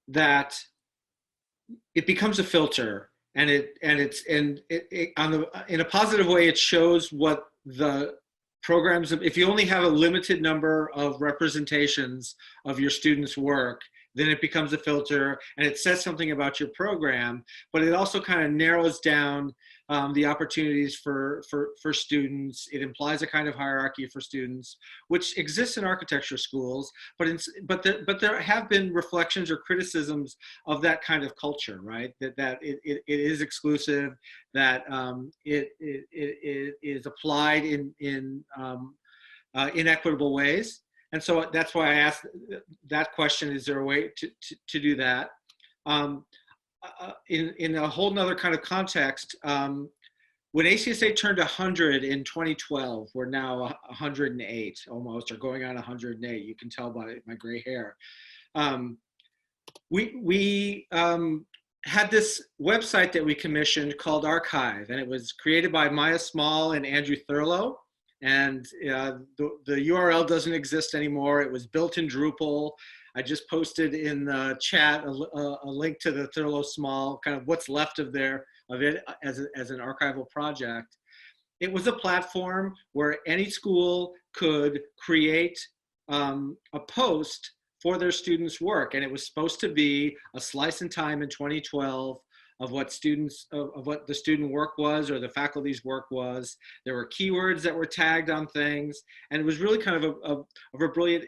that it becomes a filter, and in a positive way, it shows what the programs, if you only have a limited number of representations of your students' work, then it becomes a filter and it says something about your program, but it also kind of narrows down the opportunities for students. It implies a kind of hierarchy for students, which exists in architecture schools, but there have been reflections or criticisms of that kind of culture, right? That it is exclusive, that it is applied in inequitable ways. And so that's why I asked that question, is there a way to do that? In a whole nother kind of context, when ACSA turned 100 in 2012, we're now 108 almost, or going on 108. You can tell by my gray hair. We had this website that we commissioned called Archive, and it was created by Maya Small and Andrew Thurlow. And the URL doesn't exist anymore. It was built in Drupal. I just posted in the chat a link to the Thurlow Small, kind of what's left of it as an archival project. It was a platform where any school could create a post for their students' work. And it was supposed to be a slice in time in 2012 of what students, of what the student work was or the faculty's work was. There were keywords that were tagged on things, and it was really kind of a brilliant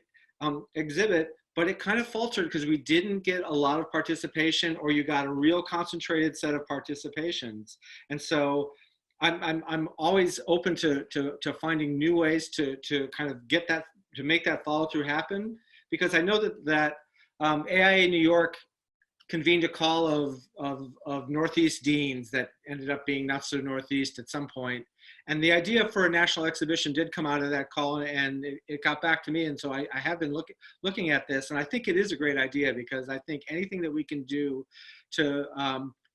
exhibit, but it kind of faltered because we didn't get a lot of participation, or you got a real concentrated set of participations. And so I'm always open to finding new ways to kind of get that, to make that follow through happen, because I know that AIA New York convened a call of Northeast deans that ended up being not so Northeast at some point. And the idea for a national exhibition did come out of that call, and it got back to me. And so I have been looking at this, and I think it is a great idea, because I think anything that we can do to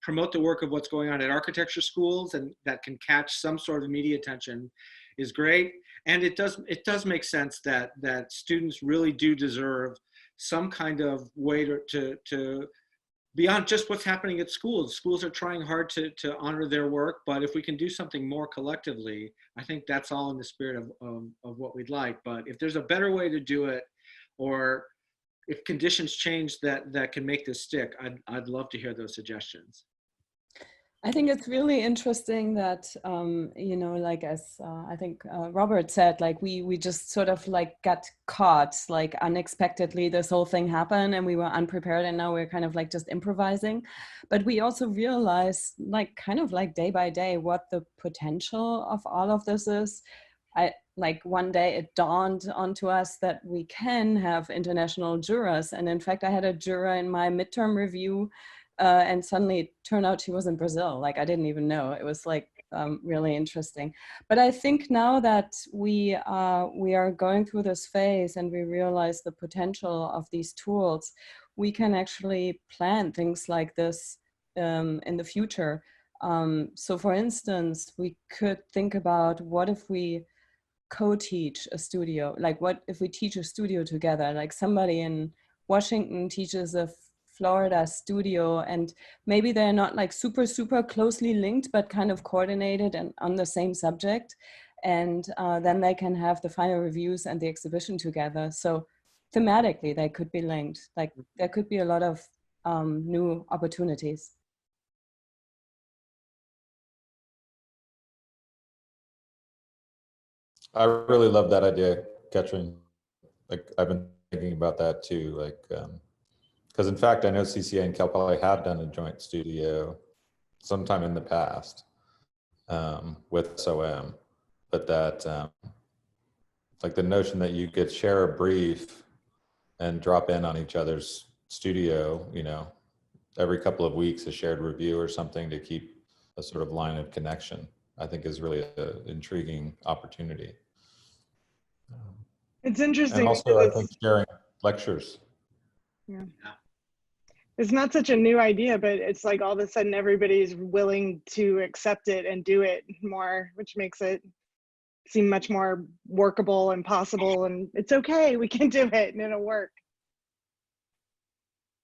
promote the work of what's going on at architecture schools and that can catch some sort of media attention is great. And it does make sense that students really do deserve some kind of way to beyond just what's happening at schools. Schools are trying hard to honor their work, but if we can do something more collectively, I think that's all in the spirit of what we'd like. But if there's a better way to do it, or if conditions change that can make this stick, I'd love to hear those suggestions.
I think it's really interesting that, you know, like as I think Robert said, like we just sort of like got caught like unexpectedly. This whole thing happened and we were unprepared, and now we're kind of like just improvising. But we also realize like kind of like day by day what the potential of all of this is. Like one day it dawned onto us that we can have international jurors. And in fact, I had a juror in my midterm review, and suddenly it turned out she was in Brazil. Like I didn't even know. It was like really interesting. But I think now that we are going through this phase and we realize the potential of these tools, we can actually plan things like this in the future. So for instance, we could think about, what if we co-teach a studio? Like what if we teach a studio together? Like somebody in Washington teaches a Florida studio, and maybe they're not like super closely linked, but kind of coordinated and on the same subject. And then they can have the final reviews and the exhibition together. So thematically, they could be linked. Like there could be a lot of new opportunities.
I really love that idea, Katrin. Like I've been thinking about that too. Like, because in fact, I know CCA and Cal Poly have done a joint studio sometime in the past with SOM, but that like the notion that you could share a brief and drop in on each other's studio, you know, every couple of weeks, a shared review or something to keep a sort of line of connection, I think is really an intriguing opportunity.
It's interesting.
And also, I think sharing lectures.
Yeah. It's not such a new idea, but it's like all of a sudden everybody's willing to accept it and do it more, which makes it seem much more workable and possible. And it's okay, we can do it and it'll work.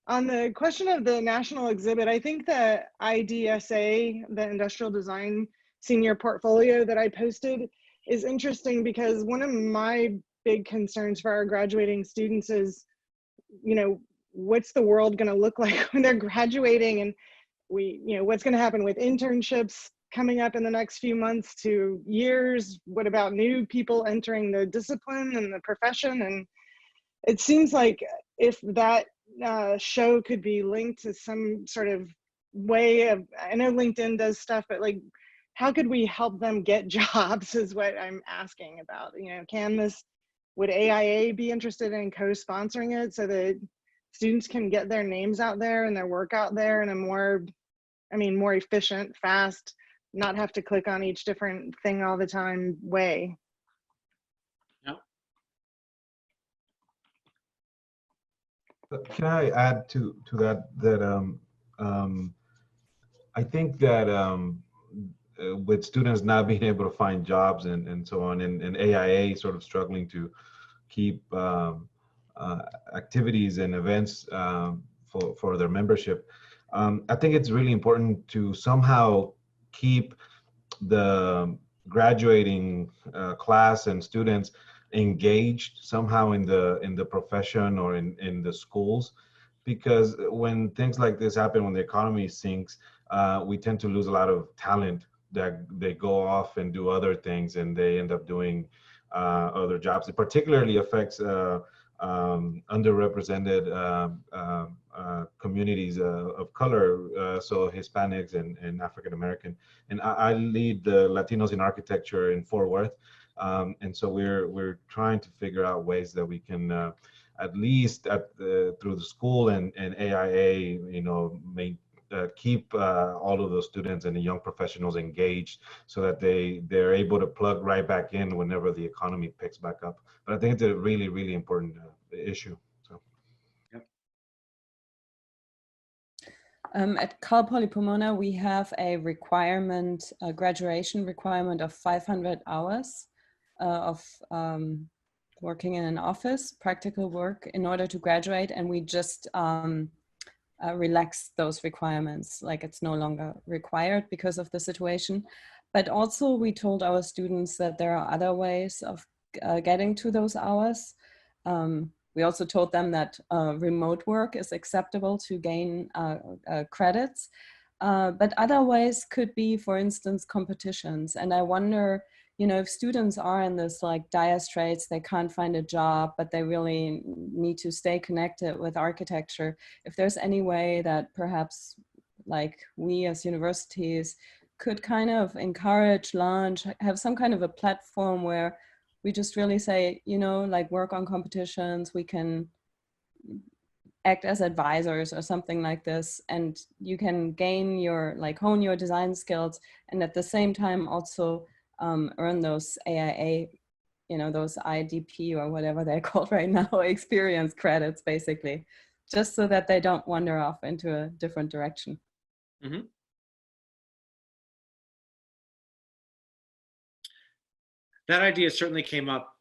On the question of the national exhibit, I think the IDSA, the Industrial Design Senior Portfolio that I posted, is interesting, because one of my big concerns for our graduating students is, you know, what's the world going to look like when they're graduating, and what's going to happen with internships coming up in the next few months to years? What about new people entering the discipline and the profession? And it seems like if that show could be linked to some sort of way of, I know LinkedIn does stuff, but like, how could we help them get jobs is what I'm asking about. Would AIA be interested in co-sponsoring it so that students can get their names out there and their work out there in a more efficient, fast, not have to click on each different thing all the time way?
Yep.
Can I add to that I think that with students not being able to find jobs and so on, and AIA sort of struggling to keep activities and events for their membership, I think it's really important to somehow keep the graduating class and students engaged somehow in the profession or in the schools, because when things like this happen, when the economy sinks, we tend to lose a lot of talent that they go off and do other things and they end up doing other jobs. It particularly affects underrepresented communities of color, so Hispanics and African American. And I lead the Latinos in Architecture in Fort Worth, and so we're trying to figure out ways that we can at least through the school and AIA, you know, keep all of those students and the young professionals engaged so that they're able to plug right back in whenever the economy picks back up. But I think it's a really, really important issue. So.
Yep.
At Cal Poly Pomona, we have a requirement, a graduation requirement of 500 hours of working in an office, practical work in order to graduate. And we just relax those requirements, like it's no longer required because of the situation. But also we told our students that there are other ways of getting to those hours. We also told them that remote work is acceptable to gain credits, but other ways could be, for instance, competitions. And I wonder, you know, if students are in this like dire straits, they can't find a job, but they really need to stay connected with architecture, if there's any way that perhaps like we as universities could kind of encourage, launch, have some kind of a platform where we just really say, you know, like work on competitions, we can act as advisors or something like this, and you can gain your, like hone your design skills, and at the same time also earn those AIA, you know, those IDP or whatever they're called right now, experience credits basically, just so that they don't wander off into a different direction.
Mm-hmm. That idea certainly came up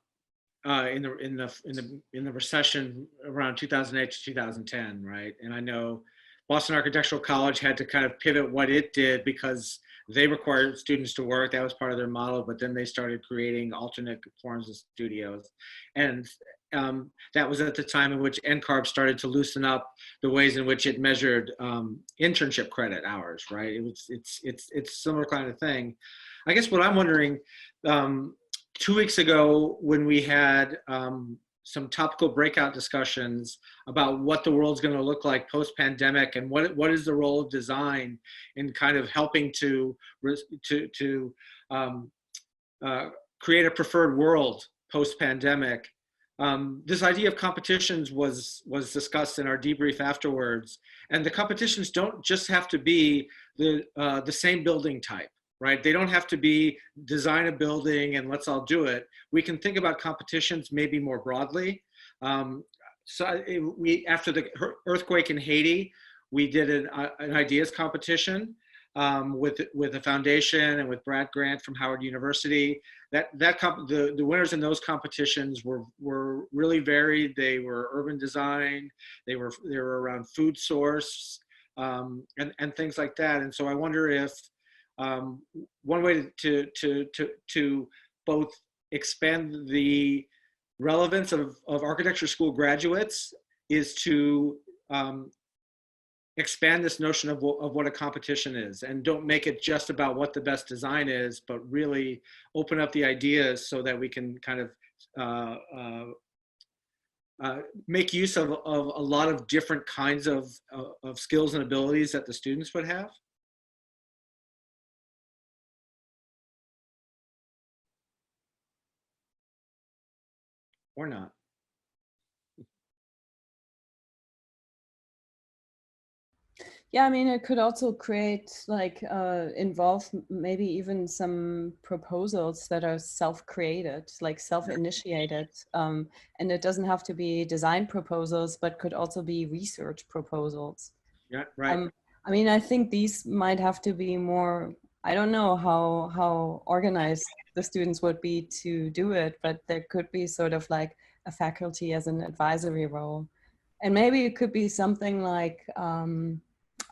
in the recession around 2008 to 2010, right? And I know Boston Architectural College had to kind of pivot what it did because they required students to work. That was part of their model, but then they started creating alternate forms of studios. And that was at the time in which NCARB started to loosen up the ways in which it measured internship credit hours, right? It's a similar kind of thing. I guess what I'm wondering, 2 weeks ago when we had some topical breakout discussions about what the world's going to look like post-pandemic and what is the role of design in kind of helping to create a preferred world post-pandemic. This idea of competitions was discussed in our debrief afterwards, and the competitions don't just have to be the same building type. Right? They don't have to be design a building and let's all do it. We can think about competitions maybe more broadly. After the earthquake in Haiti, we did an ideas competition with the foundation and with Brad Grant from Howard University. The winners in those competitions were really varied. They were urban design. They were around food source and things like that. And so I wonder if one way to both expand the relevance of architecture school graduates is to expand this notion of what a competition is, and don't make it just about what the best design is, but really open up the ideas so that we can kind of make use of a lot of different kinds of skills and abilities that the students would have. Or not.
Yeah, I mean, it could also create like involve maybe even some proposals that are self-created, like self-initiated, and it doesn't have to be design proposals, but could also be research proposals.
Yeah, right.
I mean, I think these might have to be more, I don't know how organized the students would be to do it, but there could be sort of like a faculty as an advisory role. And maybe it could be something like,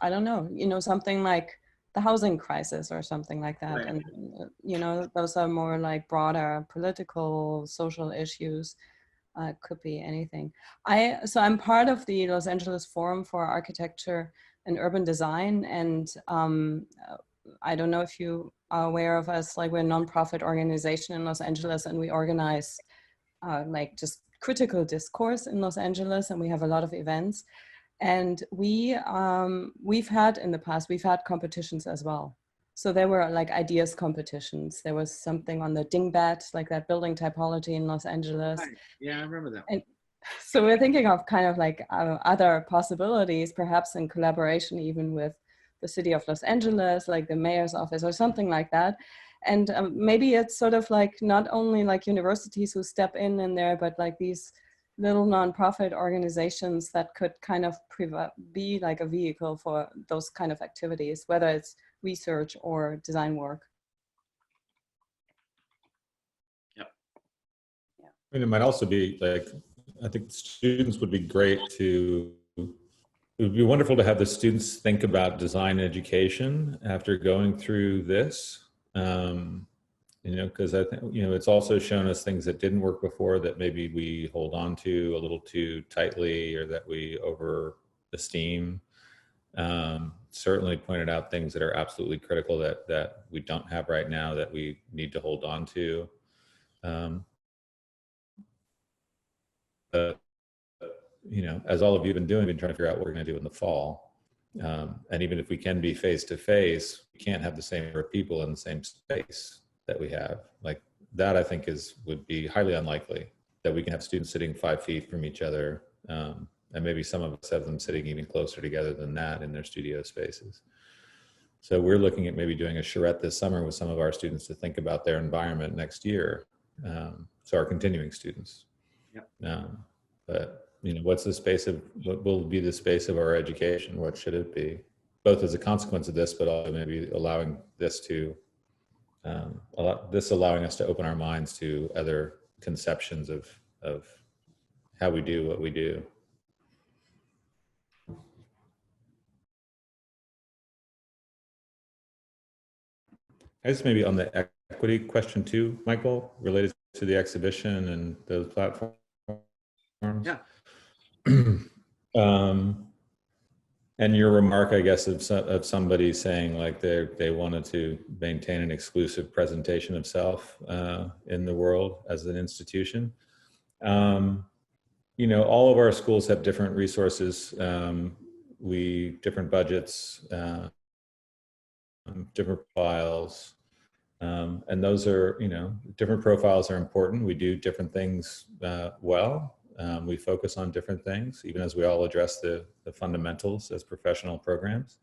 I don't know, you know, something like the housing crisis or something like that. Right. And, you know, those are more like broader political, social issues. It could be anything. So I'm part of the Los Angeles Forum for Architecture, in urban design. And I don't know if you are aware of us, like we're a nonprofit organization in Los Angeles, and we organize like just critical discourse in Los Angeles, and we have a lot of events. And we've had in the past, we've had competitions as well. So there were like ideas competitions. There was something on the Dingbat, like that building typology in Los Angeles.
Right. Yeah, I remember that.
And so we're thinking of kind of like other possibilities, perhaps in collaboration even with the city of Los Angeles, like the mayor's office or something like that. And maybe it's sort of like not only like universities who step in there, but like these little nonprofit organizations that could kind of be like a vehicle for those kind of activities, whether it's research or design work.
Yep.
I mean, it might also be like, I think students would be great to, it would be wonderful to have the students think about design education after going through this. You know, because I think, you know, it's also shown us things that didn't work before that maybe we hold on to a little too tightly or that we over esteem. Certainly pointed out things that are absolutely critical that we don't have right now that we need to hold on to. You know, as all of you have been doing, been trying to figure out what we're going to do in the fall. And even if we can be face to face, we can't have the same number of people in the same space that we have. Like that, I think would be highly unlikely that we can have students sitting 5 feet from each other. And maybe some of us have them sitting even closer together than that in their studio spaces. So we're looking at maybe doing a charrette this summer with some of our students to think about their environment next year. So our continuing students. Yep. But you know, what's the space of, what will be the space of our education? What should it be? Both as a consequence of this, but also maybe allowing this to, allowing us to open our minds to other conceptions of how we do what we do. I guess maybe on the equity question too, Michael, related to the exhibition and those platforms.
Yeah.
And your remark, I guess, of somebody saying like they wanted to maintain an exclusive presentation of self in the world as an institution. You know, all of our schools have different resources, different budgets, different profiles, and those are, you know, different profiles are important. We do different things well. We focus on different things, even as we all address the fundamentals as professional programs.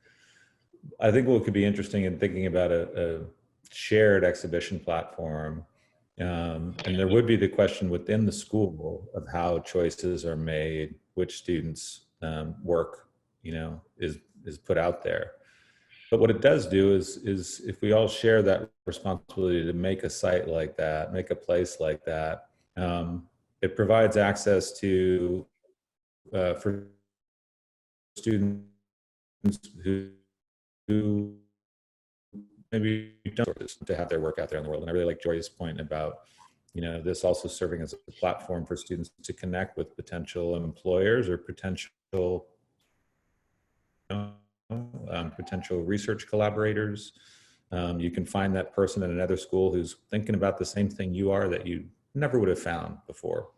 I think what could be interesting in thinking about a shared exhibition platform, and there would be the question within the school of how choices are made, which students' work, you know, is put out there. But what it does do is if we all share that responsibility to make a site like that, make a place like that, it provides access to, for students who maybe don't to have their work out there in the world. And I really like Joy's point about, you know, this also serving as a platform for students to connect with potential employers or potential, potential research collaborators. You can find that person in another school who's thinking about the same thing you are that you never would have found before.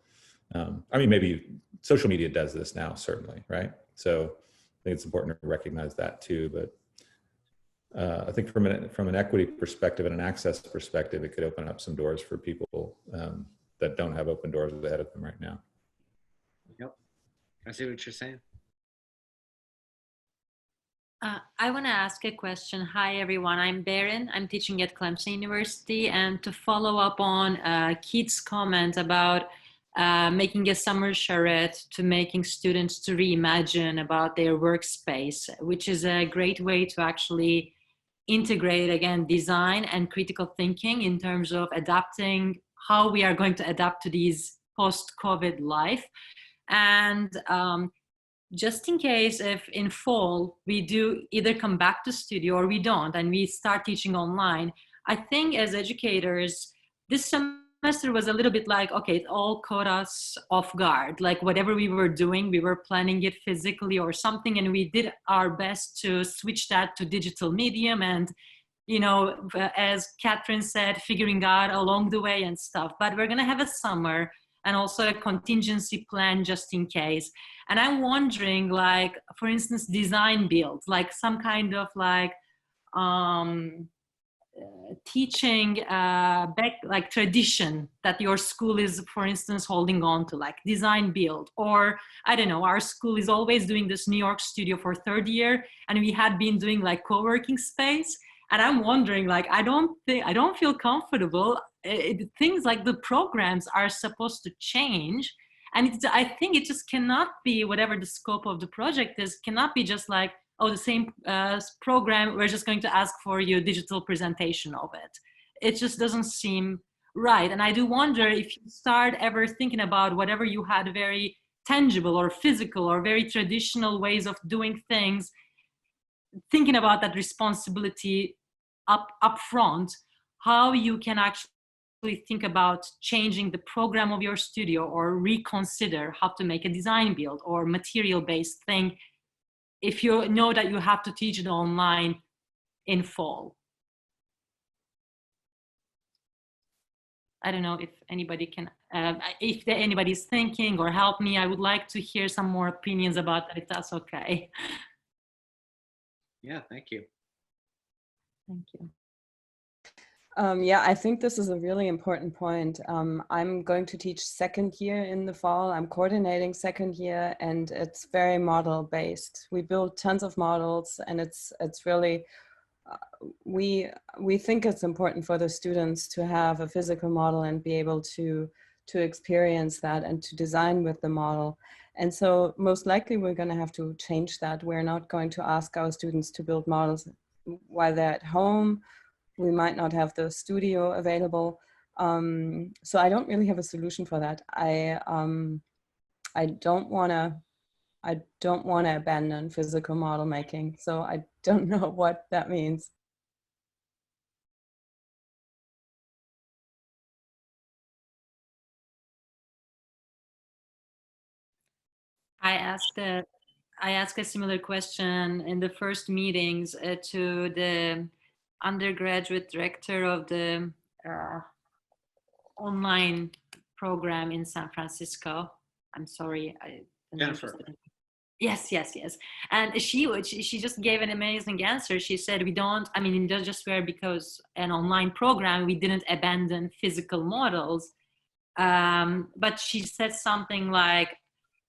I mean, maybe social media does this now, certainly, right? So I think it's important to recognize that too. But I think from an equity perspective and an access perspective, it could open up some doors for people that don't have open doors ahead of them right now.
Yep, I see what you're saying.
I want to ask a question. Hi, everyone. I'm Baron. I'm teaching at Clemson University. And to follow up on Keith's comment about making a summer charrette to making students to reimagine about their workspace, which is a great way to actually integrate, again, design and critical thinking in terms of adapting how we are going to adapt to these post-COVID life. And just in case if in fall we do either come back to studio or we don't and we start teaching online, I think as educators, this summer semester was a little bit like, okay, it all caught us off guard. Like whatever we were doing, we were planning it physically or something, and we did our best to switch that to digital medium and, you know, as Catherine said, figuring out along the way and stuff. But we're gonna have a summer and also a contingency plan just in case. And I'm wondering, like, for instance, design build, like some kind of like, teaching back like tradition that your school is, for instance, holding on to, like design build, or I don't know, our school is always doing this New York studio for third year, and we had been doing like co-working space. And I'm wondering, like, I don't feel comfortable. Things like the programs are supposed to change, and I think it just cannot be, whatever the scope of the project is, cannot be just like, oh, the same program, we're just going to ask for your digital presentation of it. It just doesn't seem right. And I do wonder if you start ever thinking about whatever you had very tangible or physical or very traditional ways of doing things, thinking about that responsibility up front, how you can actually think about changing the program of your studio or reconsider how to make a design build or material-based thing if you know that you have to teach it online in fall. I don't know if anybody can, if anybody's thinking or help me, I would like to hear some more opinions about that, if that's okay.
Yeah, thank you.
Thank you.
Yeah, I think this is a really important point. I'm going to teach second year in the fall. I'm coordinating second year, and it's very model based. We build tons of models, and it's really, we think it's important for the students to have a physical model and be able to experience that and to design with the model. And so most likely we're going to have to change that. We're not going to ask our students to build models while they're at home. We might not have the studio available. So I don't really have a solution for that. I don't want to abandon physical model making. So I don't know what that means.
I asked a similar question in the first meetings to the undergraduate director of the online program in San Francisco. I'm sorry,
Jennifer.
Yes. And she just gave an amazing answer. She said, we don't, I mean, just where because an online program, we didn't abandon physical models. But she said something like,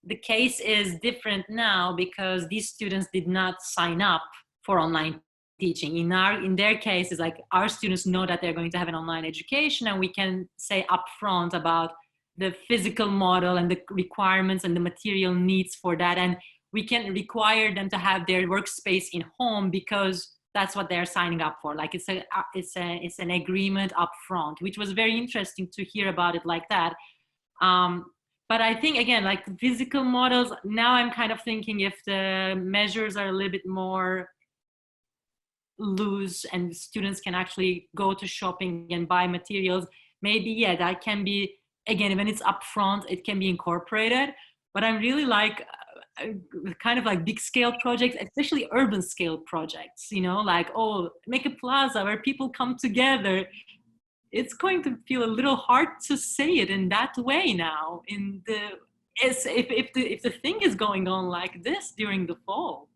the case is different now because these students did not sign up for online teaching. In their case, it's like our students know that they're going to have an online education, and we can say upfront about the physical model and the requirements and the material needs for that. And we can require them to have their workspace in home because that's what they're signing up for. Like it's an agreement upfront, which was very interesting to hear about it like that. But I think, again, like physical models, now I'm kind of thinking if the measures are a little bit more loose and students can actually go to shopping and buy materials, maybe, yeah, that can be, again, when it's upfront, it can be incorporated. But I'm really like, kind of like big scale projects, especially urban scale projects, you know, like, oh, make a plaza where people come together. It's going to feel a little hard to say it in that way now. If the thing is going on like this during the fall.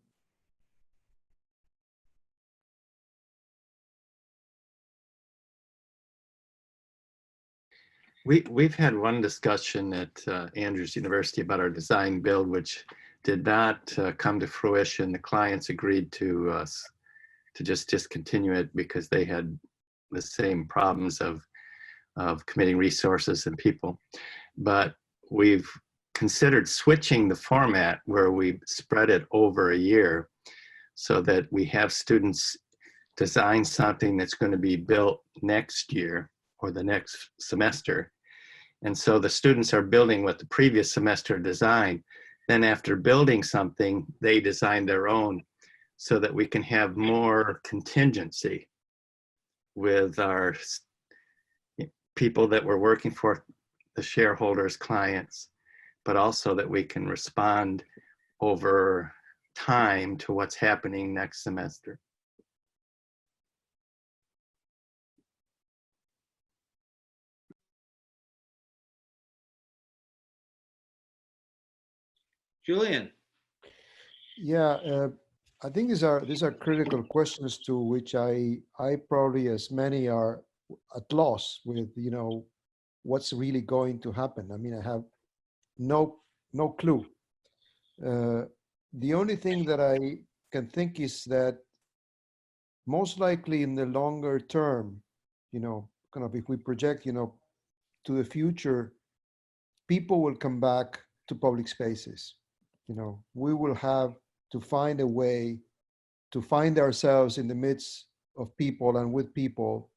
We've had one discussion at Andrews University about our design build, which did not come to fruition. The clients agreed to just discontinue it because they had the same problems of committing resources and people. But we've considered switching the format where we spread it over a year so that we have students design something that's going to be built next year or the next semester. And so the students are building what the previous semester designed. Then after building something, they design their own so that we can have more contingency with our people that we're working for, the shareholders, clients, but also that we can respond over time to what's happening next semester.
Julian.
Yeah, I think these are critical questions to which I probably, as many, are at loss with, what's really going to happen. I mean, I have no clue. The only thing that I can think is that most likely in the longer term, kind of if we project, to the future, people will come back to public spaces. We will have to find a way to find ourselves in the midst of people and with people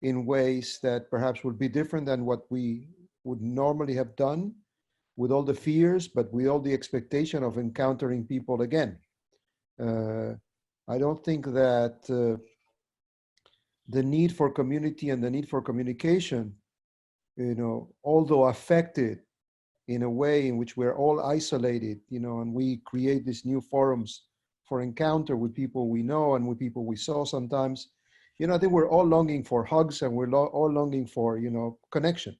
in ways that perhaps would be different than what we would normally have done, with all the fears, but with all the expectation of encountering people again. I don't think that the need for community and the need for communication, although affected in a way in which we're all isolated, and we create these new forums for encounter with people we know and with people we saw sometimes, I think we're all longing for hugs and we're all longing for, connection.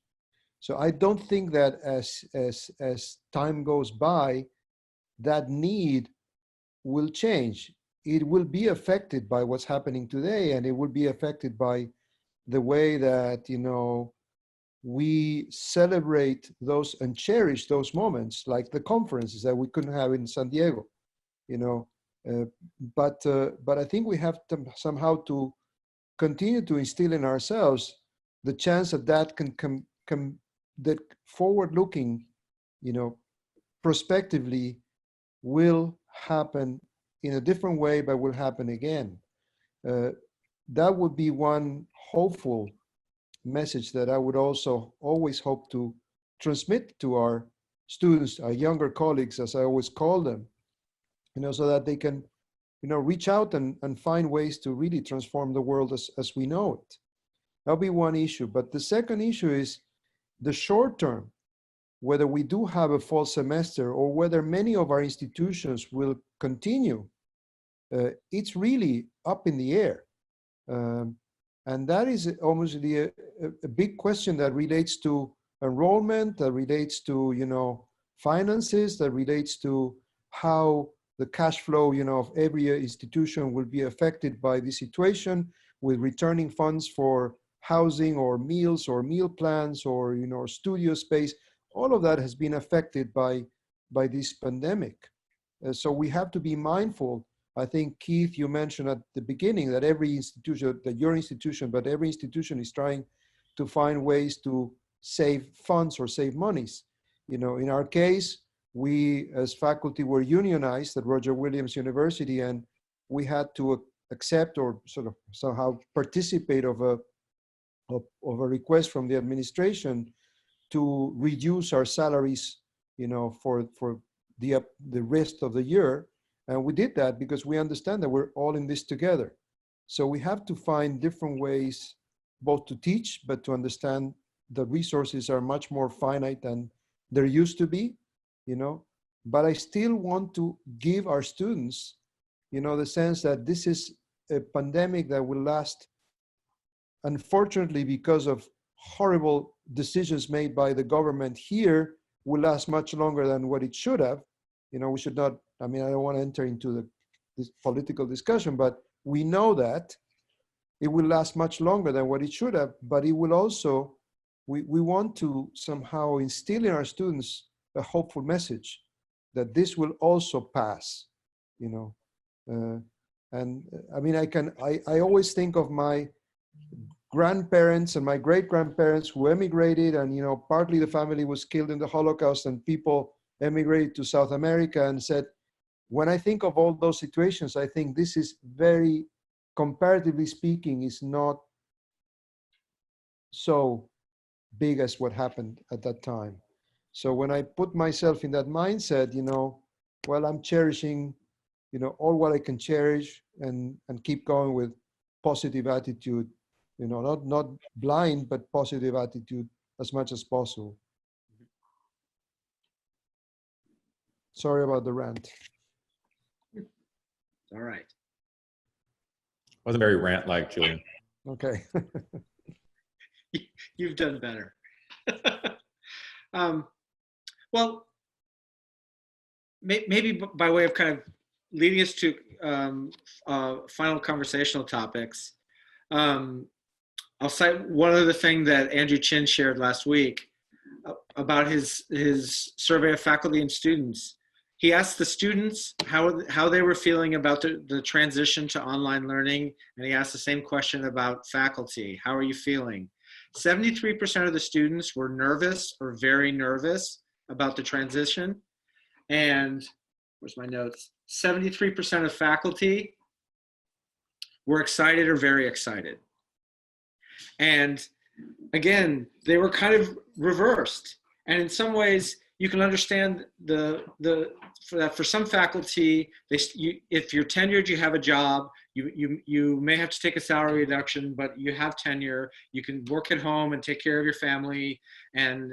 So I don't think that as time goes by, that need will change. It will be affected by what's happening today, and it will be affected by the way that, we celebrate those and cherish those moments, like the conferences that we couldn't have in San Diego, but I think we have to somehow to continue to instill in ourselves the chance that can that forward-looking, prospectively will happen in a different way, but will happen again. That would be one hopeful message that I would also always hope to transmit to our students, our younger colleagues, as I always call them, so that they can, reach out and find ways to really transform the world as we know it. That'll be one issue. But the second issue is the short term, whether we do have a fall semester or whether many of our institutions will continue. It's really up in the air. And that is almost a big question that relates to enrollment, that relates to, finances, that relates to how the cash flow, of every institution will be affected by this situation, with returning funds for housing or meals or meal plans or, studio space. All of that has been affected by this pandemic. So we have to be mindful. I think, Keith, you mentioned at the beginning that every institution, that your institution, but every institution is trying to find ways to save funds or save monies. In our case, we as faculty were unionized at Roger Williams University, and we had to accept or sort of somehow participate of a request from the administration to reduce our salaries, for the rest of the year. And we did that because we understand that we're all in this together. So we have to find different ways both to teach, but to understand the resources are much more finite than there used to be, But I still want to give our students, the sense that this is a pandemic that will last, unfortunately, because of horrible decisions made by the government here, will last much longer than what it should have. We should not, I don't want to enter into this political discussion, but we know that it will last much longer than what it should have, but it will also, we want to somehow instill in our students a hopeful message that this will also pass, and I always think of my grandparents and my great-grandparents who emigrated, and partly the family was killed in the Holocaust, and people emigrated to South America, and said, when I think of all those situations, I think this is very, comparatively speaking, is not so big as what happened at that time. So when I put myself in that mindset, well, I'm cherishing, all what I can cherish, and keep going with positive attitude you know, not blind, but positive attitude as much as possible. Sorry about the rant.
All right.
Wasn't very rant-like, Julian.
Okay.
You've done better. Well, maybe by way of kind of leading us to final conversational topics, I'll cite one other thing that Andrew Chin shared last week about his survey of faculty and students. He asked the students how they were feeling about the transition to online learning, and he asked the same question about faculty. How are you feeling? 73% of the students were nervous or very nervous about the transition. And where's my notes? 73% of faculty were excited or very excited. And again, they were kind of reversed. And in some ways, you can understand for some faculty, if you're tenured, you have a job. You may have to take a salary reduction, but you have tenure. You can work at home and take care of your family and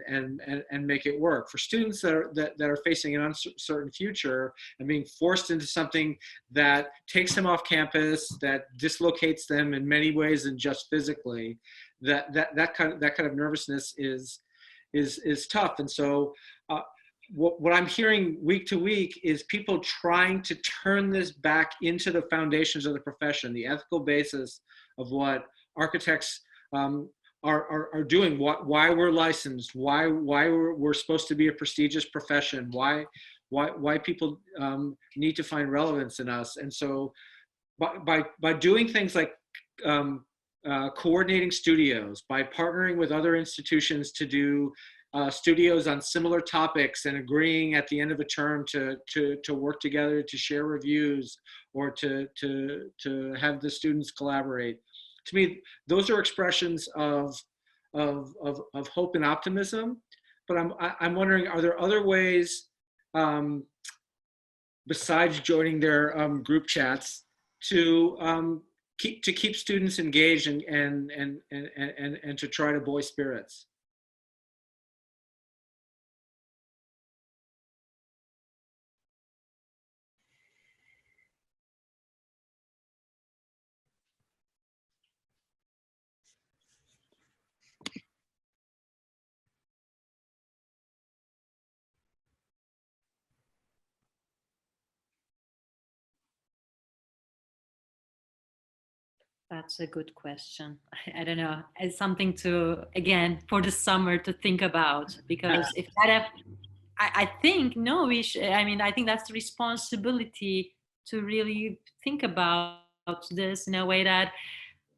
make it work. For students that are facing an uncertain future and being forced into something that takes them off campus, that dislocates them in many ways than just physically, that kind of nervousness is tough. And so what I'm hearing week to week is people trying to turn this back into the foundations of the profession, the ethical basis of what architects are doing, why we're licensed, why we're supposed to be a prestigious profession, why people need to find relevance in us. And so by doing things like coordinating studios, by partnering with other institutions to do studios on similar topics and agreeing at the end of a term to work together to share reviews or to have the students collaborate. To me, those are expressions of hope and optimism. But I'm wondering, are there other ways besides joining their group chats to keep students engaged and to try to buoy spirits?
That's a good question. I don't know. It's something to, again, for the summer to think about, because if that, I think, no, we should, I mean, I think that's the responsibility to really think about this in a way that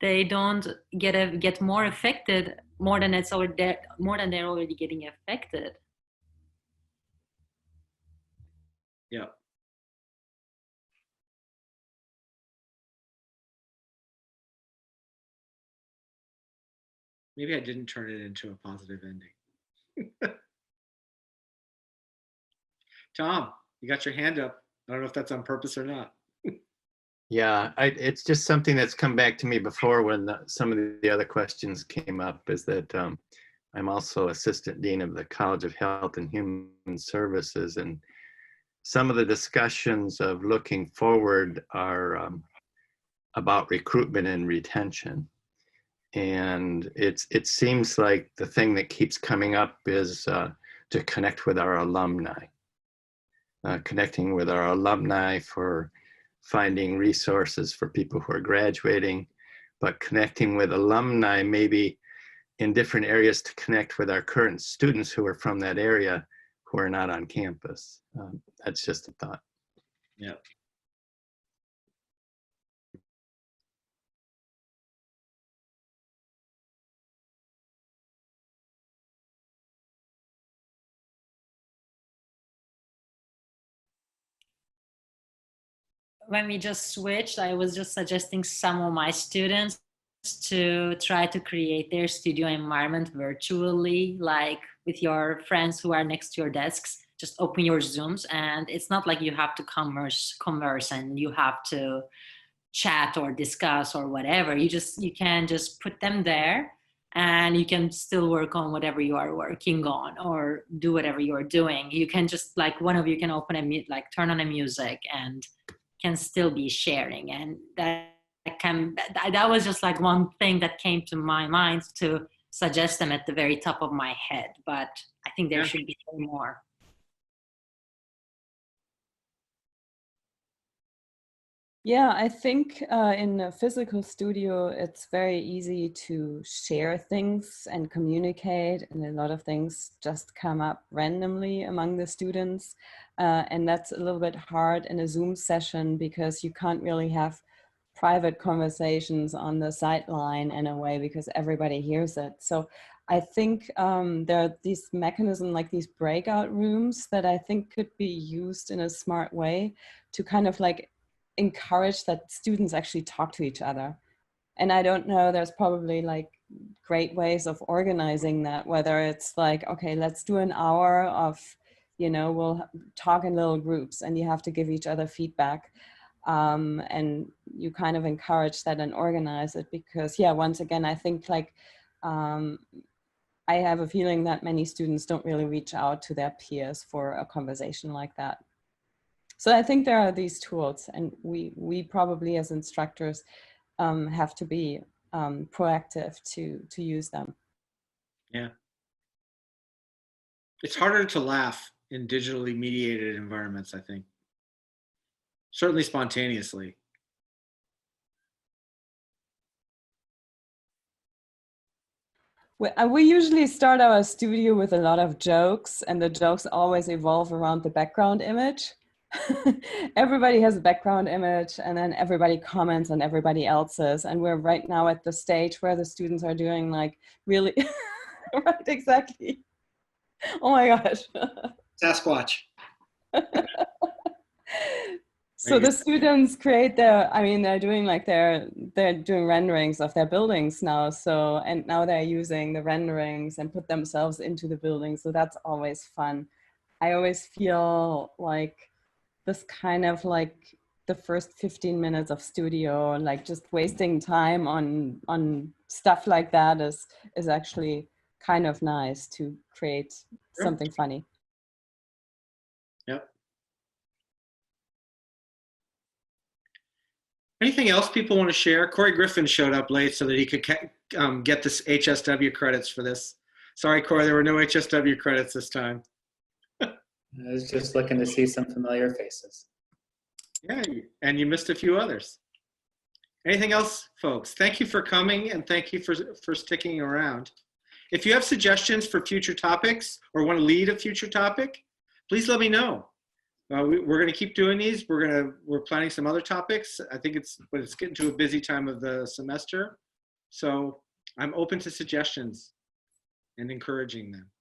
they don't get more affected more than they're already getting affected.
Yeah. Maybe I didn't turn it into a positive ending. Tom, you got your hand up. I don't know if that's on purpose or not.
Yeah, it's just something that's come back to me before when some of the other questions came up, is that I'm also Assistant Dean of the College of Health and Human Services, and some of the discussions of looking forward are about recruitment and retention. And it seems like the thing that keeps coming up is to connect with our alumni, connecting with our alumni for finding resources for people who are graduating, but connecting with alumni maybe in different areas to connect with our current students who are from that area who are not on campus. That's just a thought.
Yeah.
When we just switched, I was just suggesting some of my students to try to create their studio environment virtually, like with your friends who are next to your desks. Just open your Zooms, and it's not like you have to converse and you have to chat or discuss or whatever. You can just put them there, and you can still work on whatever you are working on or do whatever you are doing. You can just, like, one of you can open turn on a music and can still be sharing. And that was just like one thing that came to my mind to suggest them at the very top of my head. But I think there should be more.
Yeah, I think in a physical studio, it's very easy to share things and communicate, and a lot of things just come up randomly among the students. And that's a little bit hard in a Zoom session because you can't really have private conversations on the sideline in a way because everybody hears it. So I think there are these mechanisms like these breakout rooms that I think could be used in a smart way to kind of like encourage that students actually talk to each other. And I don't know, there's probably like great ways of organizing that, whether it's like, okay, let's do an hour of, we'll talk in little groups and you have to give each other feedback. And you kind of encourage that and organize it because, yeah, once again, I think like, I have a feeling that many students don't really reach out to their peers for a conversation like that. So I think there are these tools, and we probably as instructors have to be proactive to use them.
Yeah. It's harder to laugh in digitally mediated environments, I think. Certainly spontaneously.
We usually start our studio with a lot of jokes, and the jokes always evolve around the background image. Everybody has a background image, and then everybody comments on everybody else's. And we're right now at the stage where the students are doing like really, right, exactly. Oh my gosh.
Sasquatch.
So the students create they're doing like they're doing renderings of their buildings now. So, and now they're using the renderings and put themselves into the building. So that's always fun. I always feel like this kind of like the first 15 minutes of studio, like just wasting time on stuff like that is actually kind of nice to create something funny.
Yep. Anything else people want to share? Corey Griffin showed up late so that he could get this HSW credits for this. Sorry, Corey, there were no HSW credits this time.
I was just looking to see some familiar faces.
Yeah, and you missed a few others. Anything else, folks? Thank you for coming, and thank you for sticking around. If you have suggestions for future topics or want to lead a future topic, please let me know. We're going to keep doing these. We're planning some other topics. I think it's getting to a busy time of the semester, so I'm open to suggestions and encouraging them.